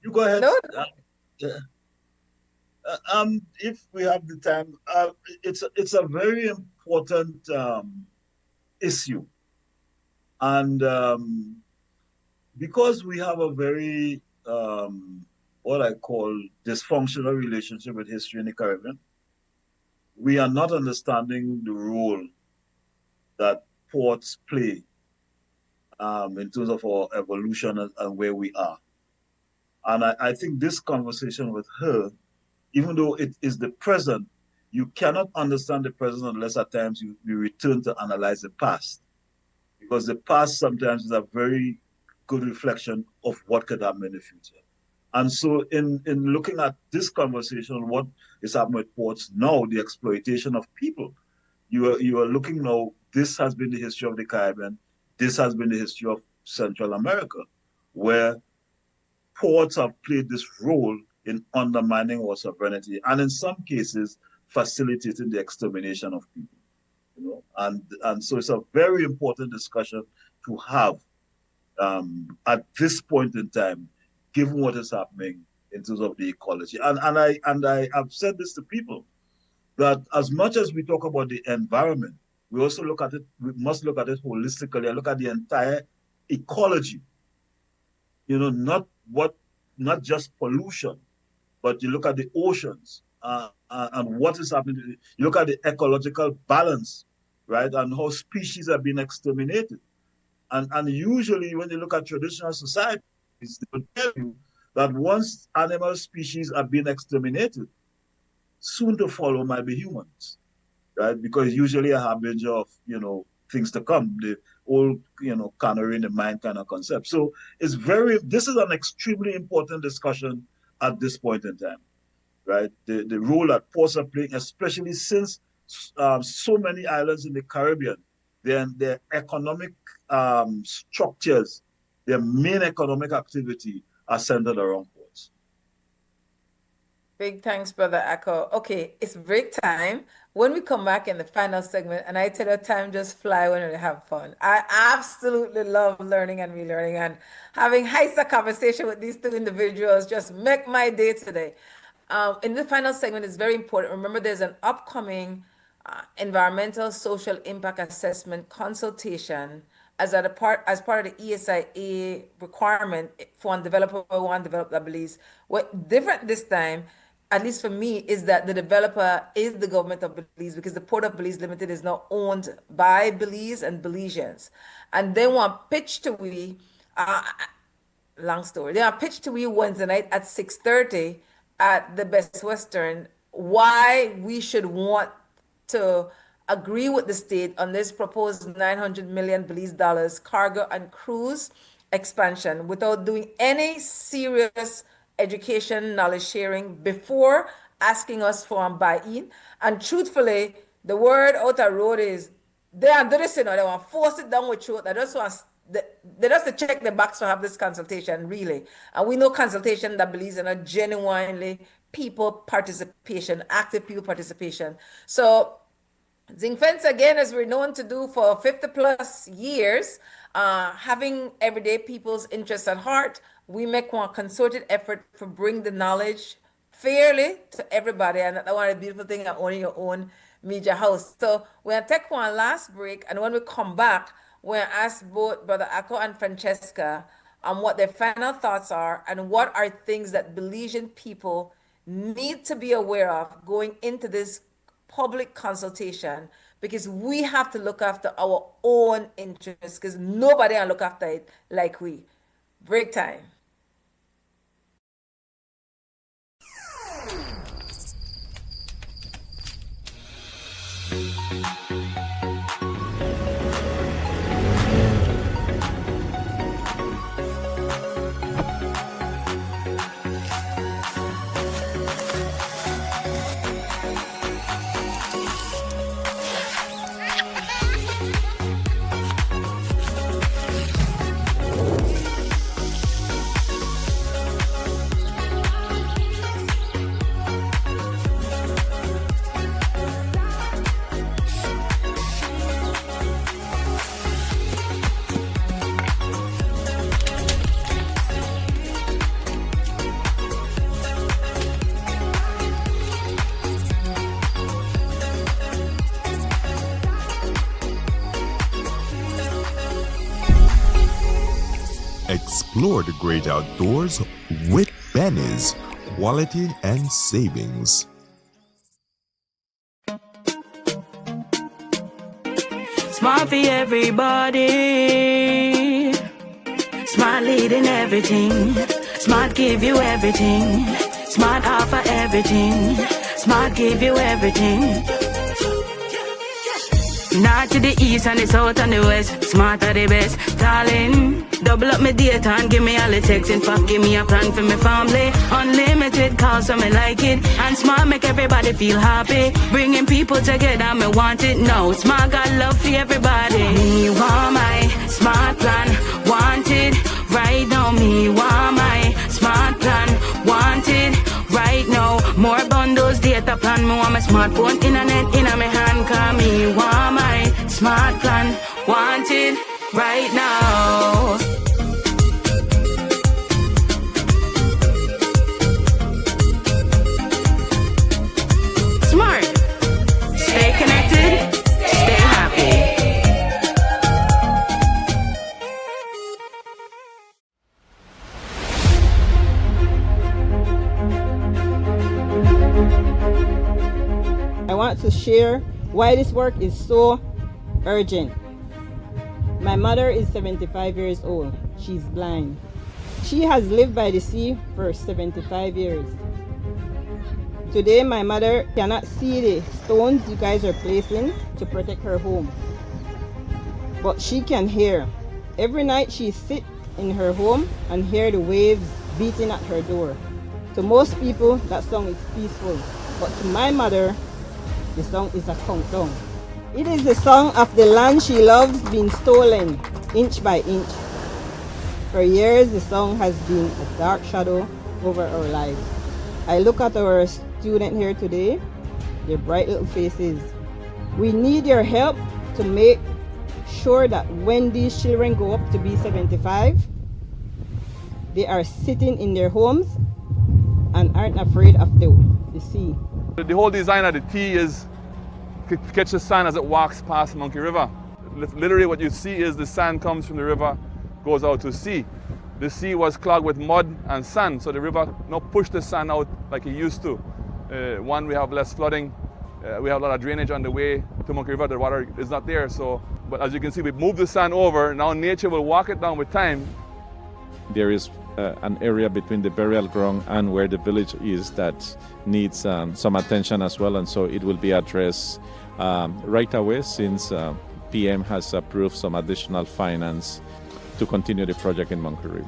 You go ahead. No? If we have the time, it's a very important issue, and because we have a very what I call dysfunctional relationship with history in the Caribbean, we are not understanding the role that ports play in terms of our evolution and where we are. And I think this conversation with her, even though it is the present, you cannot understand the present unless at times you return to analyze the past. Because the past sometimes is a very good reflection of what could happen in the future. And so in looking at this conversation, what is happening with ports now, the exploitation of people, you are looking now, this has been the history of the Caribbean, this has been the history of Central America, where ports have played this role in undermining our sovereignty, and in some cases, facilitating the extermination of people. You know? And so it's a very important discussion to have at this point in time, given what is happening in terms of the ecology. And I have said this to people, that as much as we talk about the environment, we also look at it, we must look at it holistically and look at the entire ecology. You know, not just pollution, but you look at the oceans and what is happening. You look at the ecological balance, right, and how species are being exterminated. And usually when you look at traditional society, they will tell you that once animal species are being exterminated, soon to follow might be humans, right? Because usually a harbinger of, things to come, the old, canary in the mind kind of concept. So this is an extremely important discussion at this point in time, right? The role that ports are playing, especially since so many islands in the Caribbean, their economic structures, their main economic activity are centered around ports. Big thanks, Brother Echo. Okay, it's break time. When we come back in the final segment, and I tell you, time just fly when we have fun. I absolutely love learning and relearning, and having a conversation with these two individuals just make my day today. In the final segment, it's very important. Remember, there's an upcoming environmental social impact assessment consultation as part of the ESIA requirement for one developer who want to develop the Belize. What different this time, at least for me, is that the developer is the government of Belize, because the Port of Belize Limited is now owned by Belize and Belizeans. And they want pitch to we, long story, they want pitch to we Wednesday night at 6:30 at the Best Western, why we should want to agree with the state on this proposed $900 million Belize dollars cargo and cruise expansion without doing any serious education, knowledge sharing before asking us for a buy-in. And truthfully, the word out the road is they are doing this, they want to force it down with you. They just to check the box to have this consultation, really. And we know consultation that believes in a genuinely people participation, active people participation. So Zinc Fence, again, as we're known to do for 50 plus years, having everyday people's interests at heart, we make one concerted effort to bring the knowledge fairly to everybody. And that's one of the beautiful things of owning your own media house. So we'll take one last break. And when we come back, we'll ask both Brother Ako and Francesca on what their final thoughts are and what are things that Belizean people need to be aware of going into this public consultation, because we have to look after our own interests, because nobody will look after it like we. Break time. Explore the great outdoors with Benny's Quality and Savings. Smart for everybody. Smart leading everything. Smart give you everything. Smart offer everything. Smart give you everything. North to the east and the south and the west. Smart are the best. Darling, double up my data and give me all the text. In fact, give me a plan for my family. Unlimited calls, so me like it. And Smart make everybody feel happy. Bringing people together, me want it now. Smart got love for everybody. Me want my Smart plan. Want it right now. Me want my Smart plan. Want it right now. More bundles, data plan. Me want my smartphone, internet in my hand. Cause me want my Smart plan. Want it right now. Smart. Stay connected. Stay happy. I want to share why this work is so urgent. My mother is 75 years old. She's blind. She has lived by the sea for 75 years. Today, my mother cannot see the stones you guys are placing to protect her home. But she can hear. Every night she sits in her home and hear the waves beating at her door. To most people, that song is peaceful. But to my mother, the song is a countdown. It is the song of the land she loves being stolen inch by inch. For years, the song has been a dark shadow over our lives. I look at our student here today, their bright little faces. We need your help to make sure that when these children grow up to be 75, they are sitting in their homes and aren't afraid of the sea. The whole design of the T is to catch the sand as it walks past Monkey River. Literally what you see is the sand comes from the river, goes out to sea. The sea was clogged with mud and sand, so the river now pushed the sand out like it used to. One, we have less flooding. We have a lot of drainage on the way to Monkey River. The water is not there, but as you can see, we've moved the sand over. Now nature will walk it down with time. There is an area between the burial ground and where the village is that needs some attention as well, and so it will be addressed right away since PM has approved some additional finance to continue the project in Monkey River.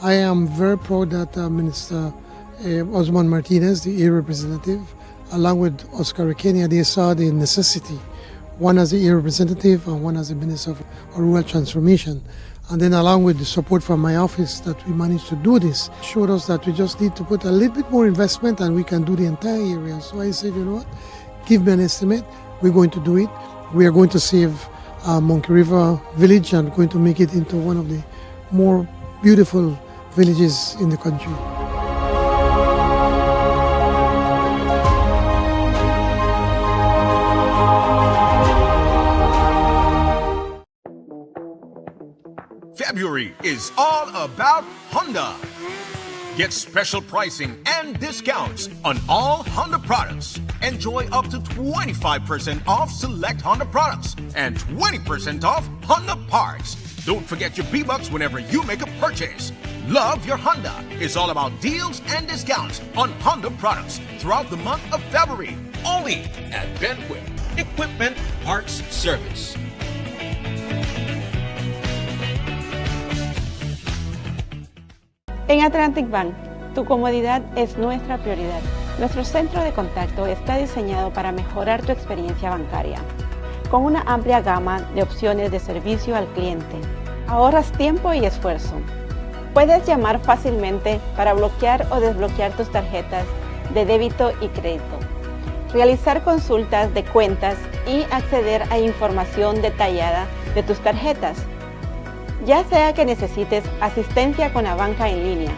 I am very proud that Minister Osman Martinez, the area representative, along with Oscar Kenya, they saw the necessity, one as the area representative and one as the Minister of Rural Transformation. And then along with the support from my office that we managed to do this, showed us that we just need to put a little bit more investment and we can do the entire area. So I said, you know what, give me an estimate, we're going to do it. We are going to save Monkey River village and going to make it into one of the more beautiful villages in the country. February is all about Honda. Get special pricing and discounts on all Honda products. Enjoy up to 25% off select Honda products and 20% off Honda parts. Don't forget your B-Bucks whenever you make a purchase. Love your Honda is all about deals and discounts on Honda products throughout the month of February. Only at Benquip Equipment Parts Service. En Atlantic Bank, tu comodidad es nuestra prioridad. Nuestro centro de contacto está diseñado para mejorar tu experiencia bancaria. Con una amplia gama de opciones de servicio al cliente, ahorras tiempo y esfuerzo. Puedes llamar fácilmente para bloquear o desbloquear tus tarjetas de débito y crédito, realizar consultas de cuentas y acceder a información detallada de tus tarjetas. Ya sea que necesites asistencia con la banca en línea,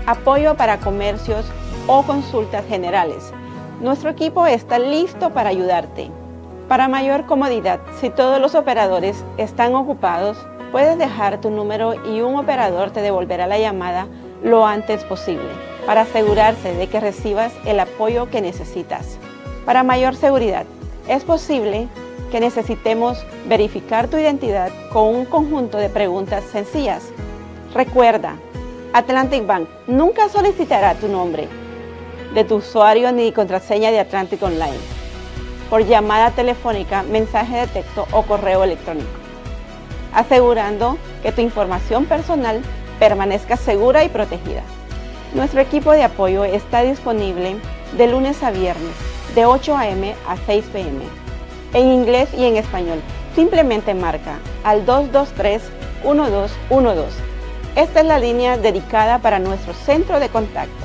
apoyo para comercios o consultas generales, nuestro equipo está listo para ayudarte. Para mayor comodidad, si todos los operadores están ocupados, puedes dejar tu número y un operador te devolverá la llamada lo antes posible para asegurarse de que recibas el apoyo que necesitas. Para mayor seguridad, es posible que necesitemos verificar tu identidad con un conjunto de preguntas sencillas. Recuerda, Atlantic Bank nunca solicitará tu nombre de tu usuario ni contraseña de Atlantic Online por llamada telefónica, mensaje de texto o correo electrónico, asegurando que tu información personal permanezca segura y protegida. Nuestro equipo de apoyo está disponible de lunes a viernes, de 8 a.m. a 6 p.m. en inglés y en español. Simplemente marca al 223-1212. Esta es la línea dedicada para nuestro centro de contacto.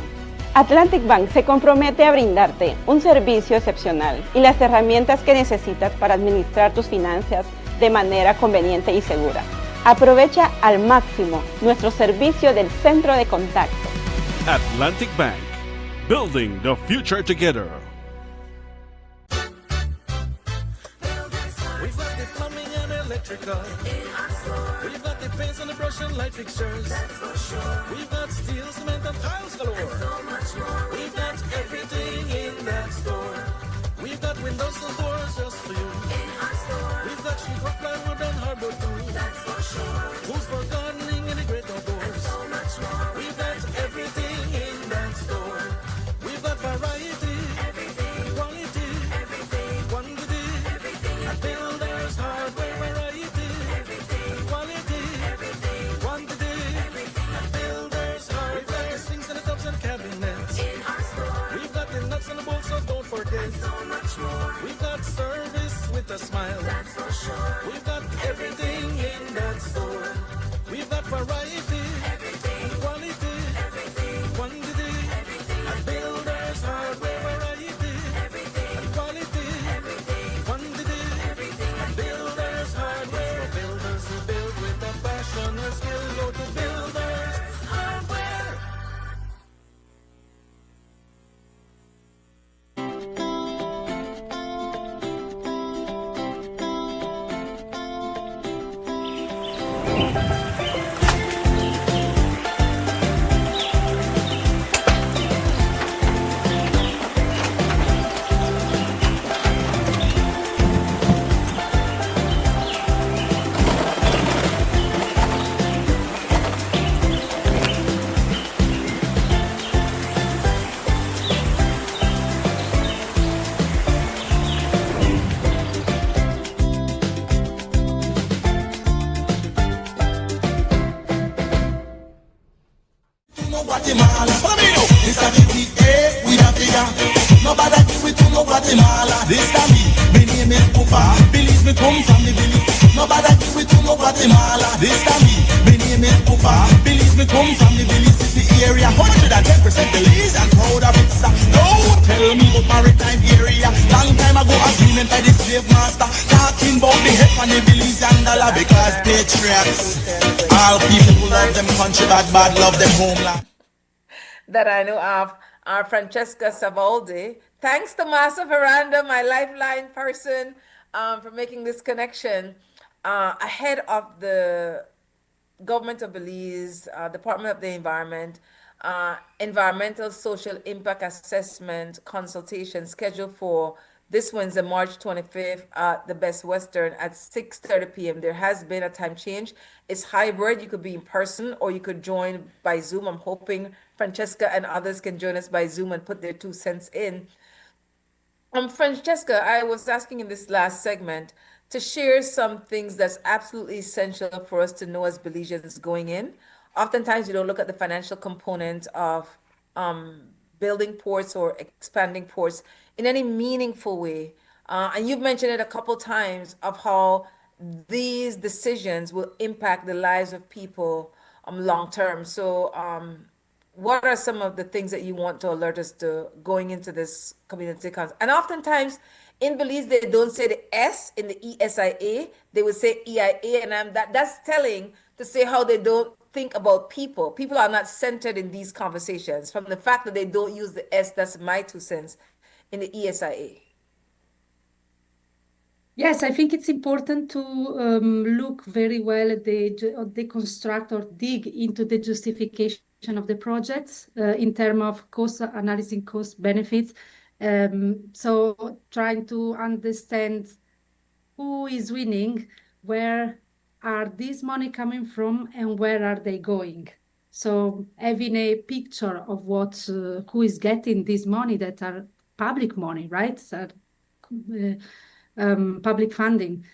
Atlantic Bank se compromete a brindarte un servicio excepcional y las herramientas que necesitas para administrar tus finanzas de manera conveniente y segura. Aprovecha al máximo nuestro servicio del centro de contacto. Atlantic Bank, building the future together. Electrical. We've got the paints and the brush and light fixtures. That's for sure. We've got steel, cement and tiles galore. And so much more. We've got everything in that store. We've got windows and doors just for you. In our store. We've got sheetrock, plywood and hardwood too. That's for sure. Tools for gardening and the great outdoors. And so much with a smile. That's for sure. We've got everything in that store. We've got variety, everything, quality, everything, quantity, everything. And builders hardware variety, everything, and quality, everything, quantity, everything. And builders hardware. So builders who build with a passion and skill go to builders hardware. Guatemala, Flamino, this a GTA, we are bigger. Nobody give it to no Guatemala. This a me name is Pupa. Believe me, come from the village. Nobody give it to no Guatemala. This a me name is Pupa. Believe me, come from the village city area. 110% Belize and proud of it. Don't tell me about maritime area. Long time ago, agreement by the slave master. Talking about the head on the Belize and dollar because patriots. All people who love them country, bad love them homeland. That I know of are Francesca Savoldi. Thanks to Master Veranda, my lifeline person, for making this connection. Ahead of the Government of Belize, Department of the Environment, Environmental Social Impact Assessment consultation scheduled for this Wednesday, March 25th at the Best Western at 6:30 p.m. There has been a time change. It's hybrid. You could be in person or you could join by Zoom. I'm hoping Francesca and others can join us by Zoom and put their 2 cents in. Francesca, I was asking in this last segment to share some things that's absolutely essential for us to know as Belizeans going in. Oftentimes, you don't look at the financial component of building ports or expanding ports in any meaningful way. And you've mentioned it a couple times of how these decisions will impact the lives of people long term. So what are some of the things that you want to alert us to going into this community council? And oftentimes in Belize, they don't say the S in the ESIA, they would say EIA, and that's telling to say how they don't think about people. People are not centered in these conversations. From the fact that they don't use the S, that's my 2 cents, in the ESIA. Yes, I think it's important to look very well at deconstruct or dig into the justification of the projects in terms of cost, analyzing cost benefits. So trying to understand who is winning, where are these money coming from, and where are they going? So having a picture of what who is getting this money that are public money, right? So, public funding.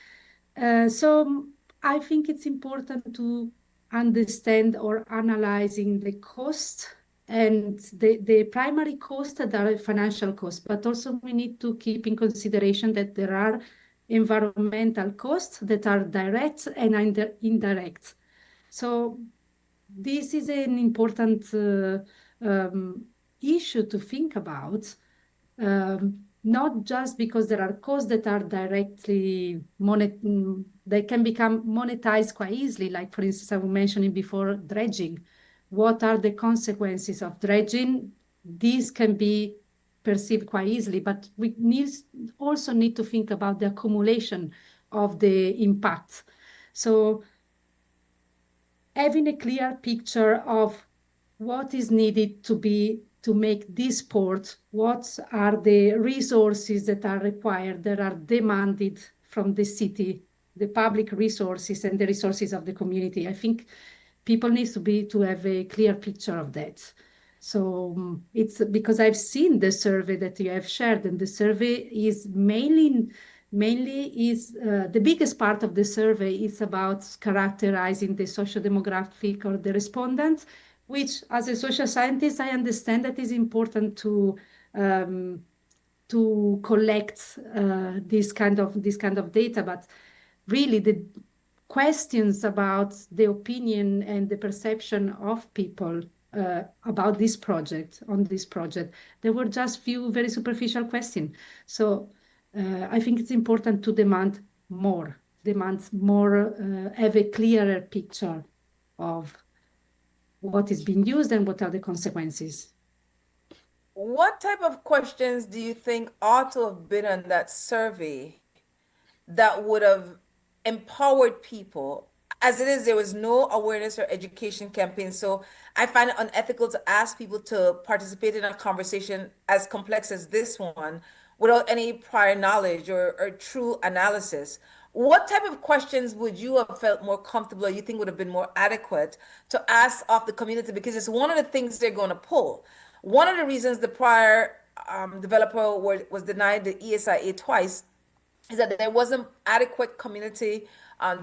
So I think it's important to understand or analyzing the cost and the primary cost that are financial costs, but also we need to keep in consideration that there are environmental costs that are direct and indirect. So this is an important issue to think about. Not just because there are costs that are directly they can become monetized quite easily, like for instance, I was mentioning before, dredging. What are the consequences of dredging? These can be perceived quite easily, but we also need to think about the accumulation of the impact. So having a clear picture of what is needed to make this port, what are the resources that are required, that are demanded from the city, the public resources and the resources of the community. I think people need to have a clear picture of that. So it's because I've seen the survey that you have shared, and the survey is mainly is the biggest part of the survey is about characterizing the socio-demographic or the respondents, which as a social scientist, I understand that is important to to collect this kind of data, but really the questions about the opinion and the perception of people about this project, there were just few very superficial questions. So I think it's important to demand more, have a clearer picture of what is being used and what are the consequences. What type of questions do you think ought to have been on that survey that would have empowered people? As it is, there was no awareness or education campaign. So I find it unethical to ask people to participate in a conversation as complex as this one without any prior knowledge or true analysis. What type of questions would you have felt more comfortable or you think would have been more adequate to ask of the community? Because it's one of the things they're going to pull. One of the reasons the prior developer was denied the ESIA twice is that there wasn't adequate community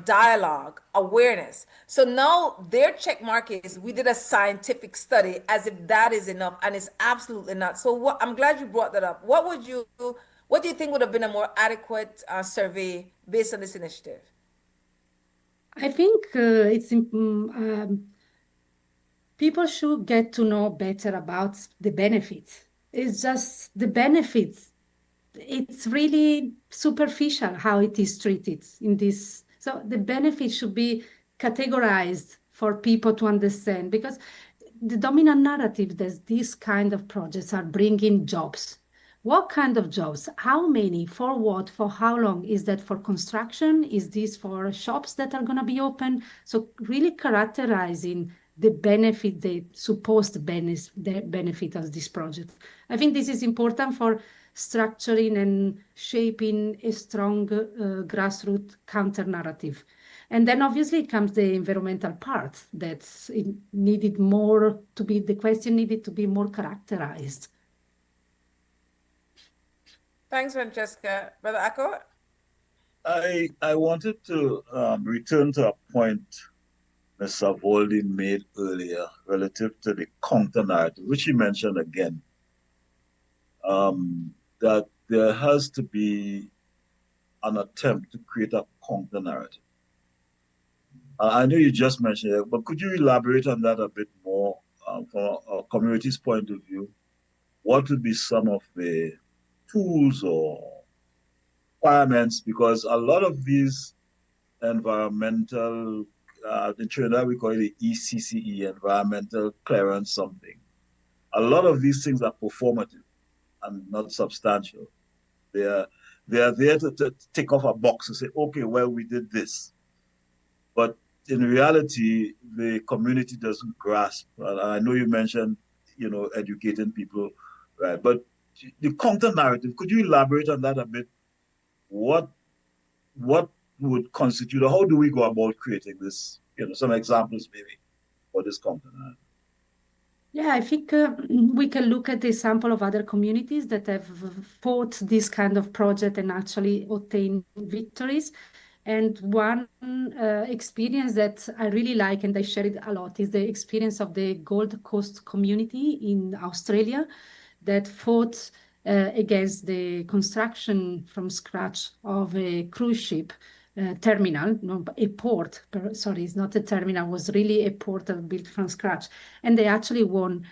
dialogue, awareness. So now their check mark is we did a scientific study as if that is enough, and it's absolutely not. So I'm glad you brought that up. What do you think would have been a more adequate survey based on this initiative? I think people should get to know better about the benefits. It's just the benefits. It's really superficial how it is treated in this. So the benefits should be categorized for people to understand, because the dominant narrative that these kind of projects are bringing jobs. What kind of jobs? How many? For what? For how long? Is that for construction? Is this for shops that are going to be open? So really characterizing the benefit, the supposed benefit of this project. I think this is important for structuring and shaping a strong grassroots counter-narrative. And then obviously comes the environmental part that's needed more to be, the question needed to be more characterized. Thanks, Francesca. Brother Akko? I wanted to return to a point Ms. Savoldi made earlier relative to the counter-narrative, which she mentioned again, that there has to be an attempt to create a counter-narrative. I know you just mentioned it, but could you elaborate on that a bit more from a community's point of view? What would be some of the tools or requirements? Because a lot of these environmental, in Trinidad we call it the ECCE, environmental clearance something. A lot of these things are performative and not substantial. They are there to tick off a box and say, okay, well, we did this. But in reality, the community doesn't grasp. I know you mentioned, educating people, right? But the counter narrative, could you elaborate on that a bit? What would constitute, or how do we go about creating this? Some examples maybe for this counter narrative. Yeah, I think we can look at the example of other communities that have fought this kind of project and actually obtained victories. And one experience that I really like and I share it a lot is the experience of the Gold Coast community in Australia that fought against the construction from scratch of a cruise ship terminal, no, a port, sorry, it's not a terminal, it was really a port built from scratch. And they actually won.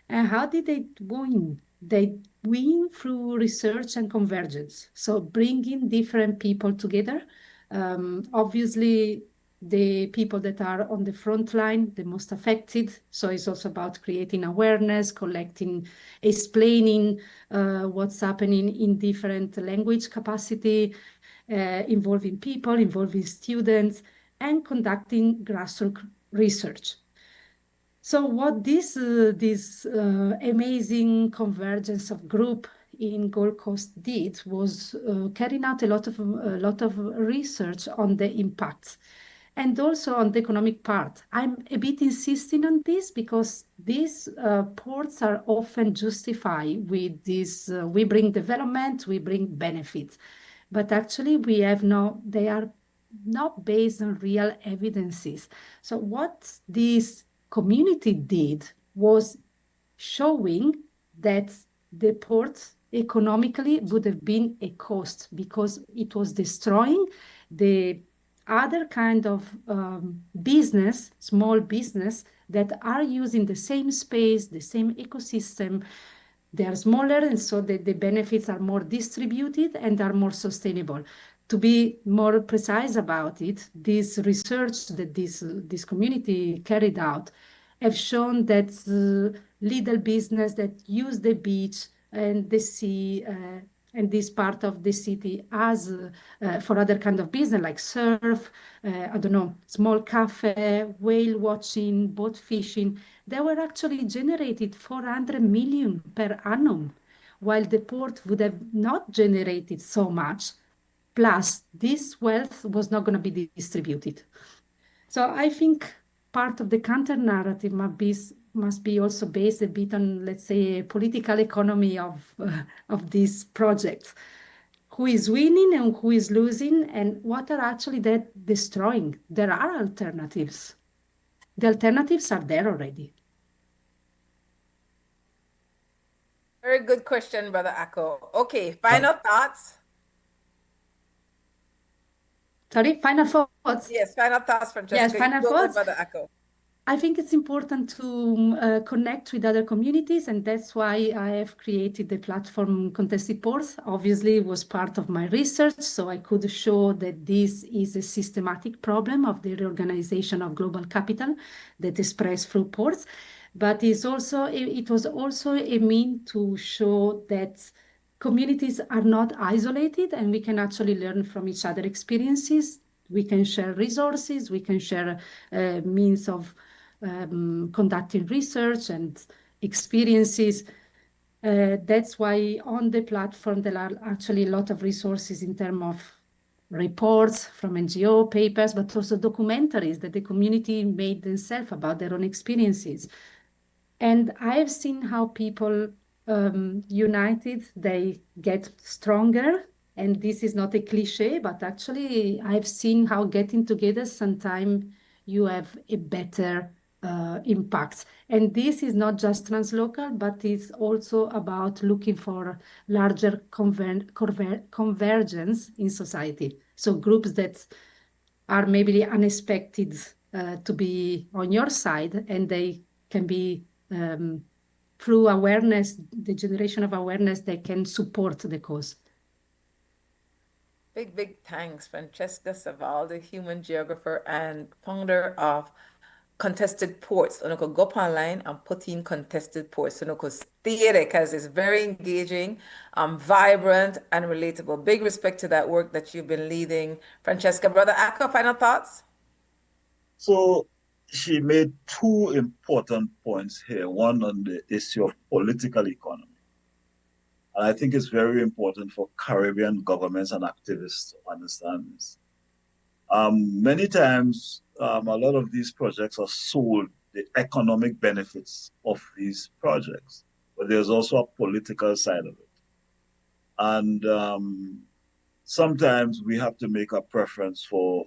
How did they win? They win through research and convergence. So bringing different people together. Obviously, the people that are on the front line, the most affected. So it's also about creating awareness, collecting, explaining what's happening in different language capacity, involving people, involving students, and conducting grassroots research. So what this amazing convergence of group in Gold Coast did was carrying out a lot of research on the impacts and also on the economic part. I'm a bit insisting on this because these ports are often justified with this, we bring development, we bring benefits. But actually they are not based on real evidences. So what this community did was showing that the ports economically would have been a cost because it was destroying the other kind of business, small business, that are using the same space, the same ecosystem. They are smaller, and so the benefits are more distributed and are more sustainable. To be more precise about it, this research that this community carried out have shown that little business that use the beach and the sea and this part of the city as for other kind of business like surf, I don't know, small cafe, whale watching, boat fishing, they were actually generated 400 million per annum, while the port would have not generated so much. Plus, this wealth was not going to be distributed. So I think part of the counter narrative must be also based a bit on, let's say, political economy of these projects. Who is winning and who is losing, and what are actually that destroying? There are alternatives. The alternatives are there already. Very good question, Brother Akko. Okay, final thoughts. Sorry, final thoughts? Yes, final thoughts, Francesca. Yes, final thoughts. Brother Akko. I think it's important to connect with other communities, and that's why I have created the platform Contested Ports. Obviously, it was part of my research, so I could show that this is a systematic problem of the reorganization of global capital that is spread through ports. But it was also a means to show that communities are not isolated, and we can actually learn from each other's experiences. We can share resources, we can share means of conducting research and experiences. That's why on the platform there are actually a lot of resources in terms of reports from NGO, papers, but also documentaries that the community made themselves about their own experiences. And I have seen how people united, they get stronger. And this is not a cliche, but actually I've seen how getting together sometimes you have a better impact. And this is not just translocal, but it's also about looking for larger convergence in society. So groups that are maybe unexpected to be on your side, and they can be through awareness, the generation of awareness, they can support the cause. Big thanks, Francesca Savoldi, human geographer and founder of Contested Ports. So go up online and put in Contested Ports. So stay there because it's very engaging, vibrant, and relatable. Big respect to that work that you've been leading. Francesca, Brother Akko, final thoughts? So she made two important points here. One on the issue of political economy. And I think it's very important for Caribbean governments and activists to understand this. Many times, a lot of these projects are sold the economic benefits of these projects, but there's also a political side of it. And sometimes we have to make a preference for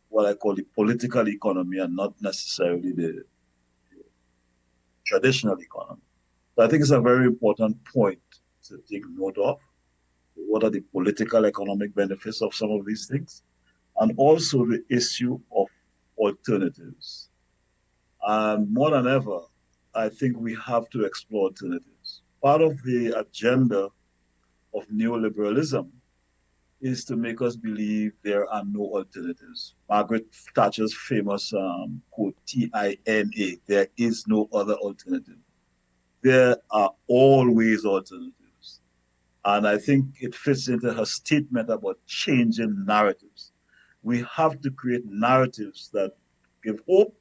what I call the political economy and not necessarily the traditional economy. So I think it's a very important point to take note of. What are the political economic benefits of some of these things? And also the issue of alternatives. And more than ever, I think we have to explore alternatives. Part of the agenda of neoliberalism is to make us believe there are no alternatives. Margaret Thatcher's famous quote, TINA, there is no other alternative. There are always alternatives. And I think it fits into her statement about changing narratives. We have to create narratives that give hope,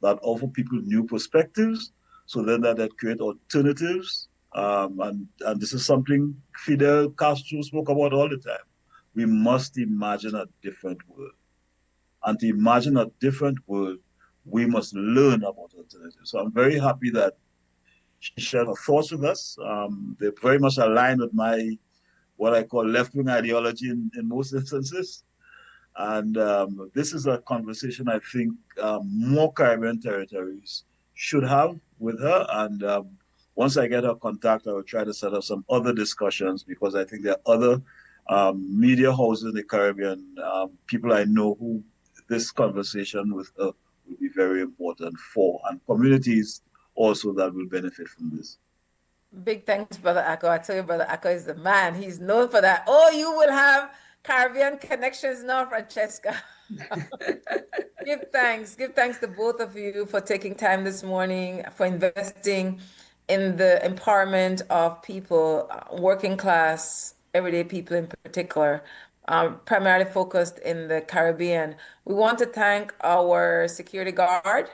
that offer people new perspectives, so then that create alternatives. And this is something Fidel Castro spoke about all the time. We must imagine a different world. And to imagine a different world, we must learn about alternatives. So I'm very happy that she shared her thoughts with us. They're very much aligned with my, what I call left-wing ideology in most instances. And this is a conversation I think more Caribbean territories should have with her. And once I get her contact, I will try to set up some other discussions, because I think there are other media houses in the Caribbean, people I know who this conversation with her will be very important for, and communities also that will benefit from this. Big thanks, Brother Akko. I tell you, Brother Akko is the man. He's known for that. Oh, you will have Caribbean connections now, Francesca. Give thanks to both of you for taking time this morning, for investing in the empowerment of people, working class, everyday people in particular, primarily focused in the Caribbean. We want to thank our security guard,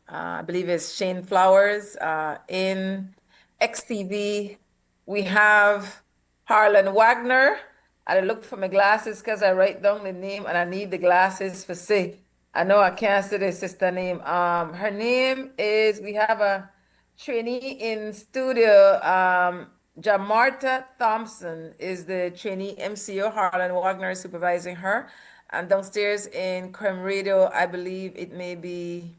I believe it's Shane Flowers, in XTV. We have Harlan Wagner. I look for my glasses because I write down the name and I need the glasses for say. I know I can't say the sister name. Her name is, we have a trainee in studio. Jamarta Thompson is the trainee MCO. Harlan Wagner is supervising her. And downstairs in Creme Radio, I believe it may be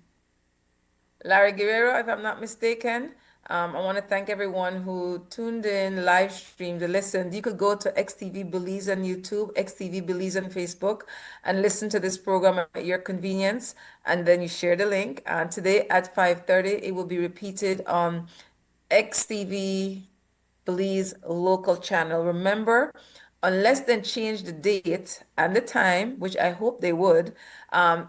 Larry Guerrero, if I'm not mistaken. I want to thank everyone who tuned in, live streamed, listened. You could go to XTV Belize on YouTube, XTV Belize on Facebook, and listen to this program at your convenience. And then you share the link. And today at 5:30, it will be repeated on XTV Belize local channel. Remember, unless they change the date and the time, which I hope they would,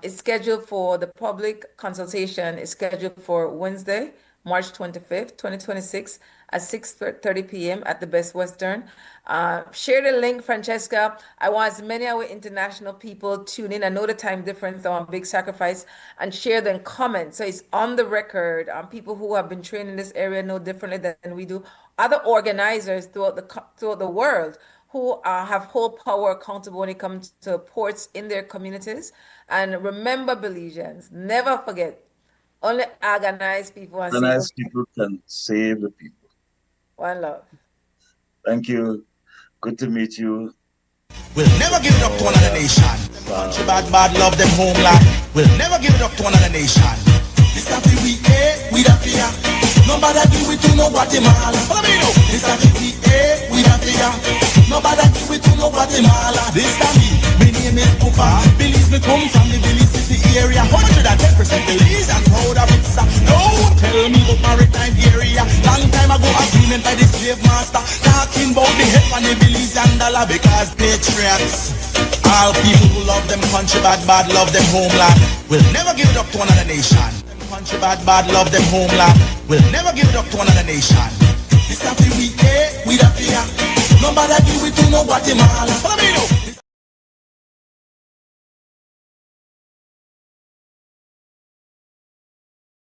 it's scheduled for the public consultation. It's scheduled for Wednesday, March 25th, 2026 at 6:30 p.m. at the Best Western. Share the link, Francesca. I want as many of our international people tune in. I know the time difference, so a big sacrifice, and share them, comment. So it's on the record. People who have been trained in this area know differently than we do. Other organizers throughout the world who have whole power accountable when it comes to ports in their communities. And remember, Belizeans, never forget, only organized people and organized people can save the people. One love. Thank you. Good to meet you. We'll never give it up to another nation. Country bad love them homeland. We'll never give it up to another nation. This is we we the fear. Nobody give it to no Guatemala. Follow me now. This is we the fear. Nobody give it to no Guatemala. This is me. My name is Pupa. Belize me come from the Belize City area. 110% Belize and proud of it. No, tell me about maritime area. Long time ago agreement by the slave master. Talking about the help on the Belize and dollar because patriots. All people who love them country bad love them homeland. We'll never give it up to another nation. Country bad love them homeland. We'll never give it up to another nation. This is we the fear. Nobody give it to no Guatemala. Follow me now.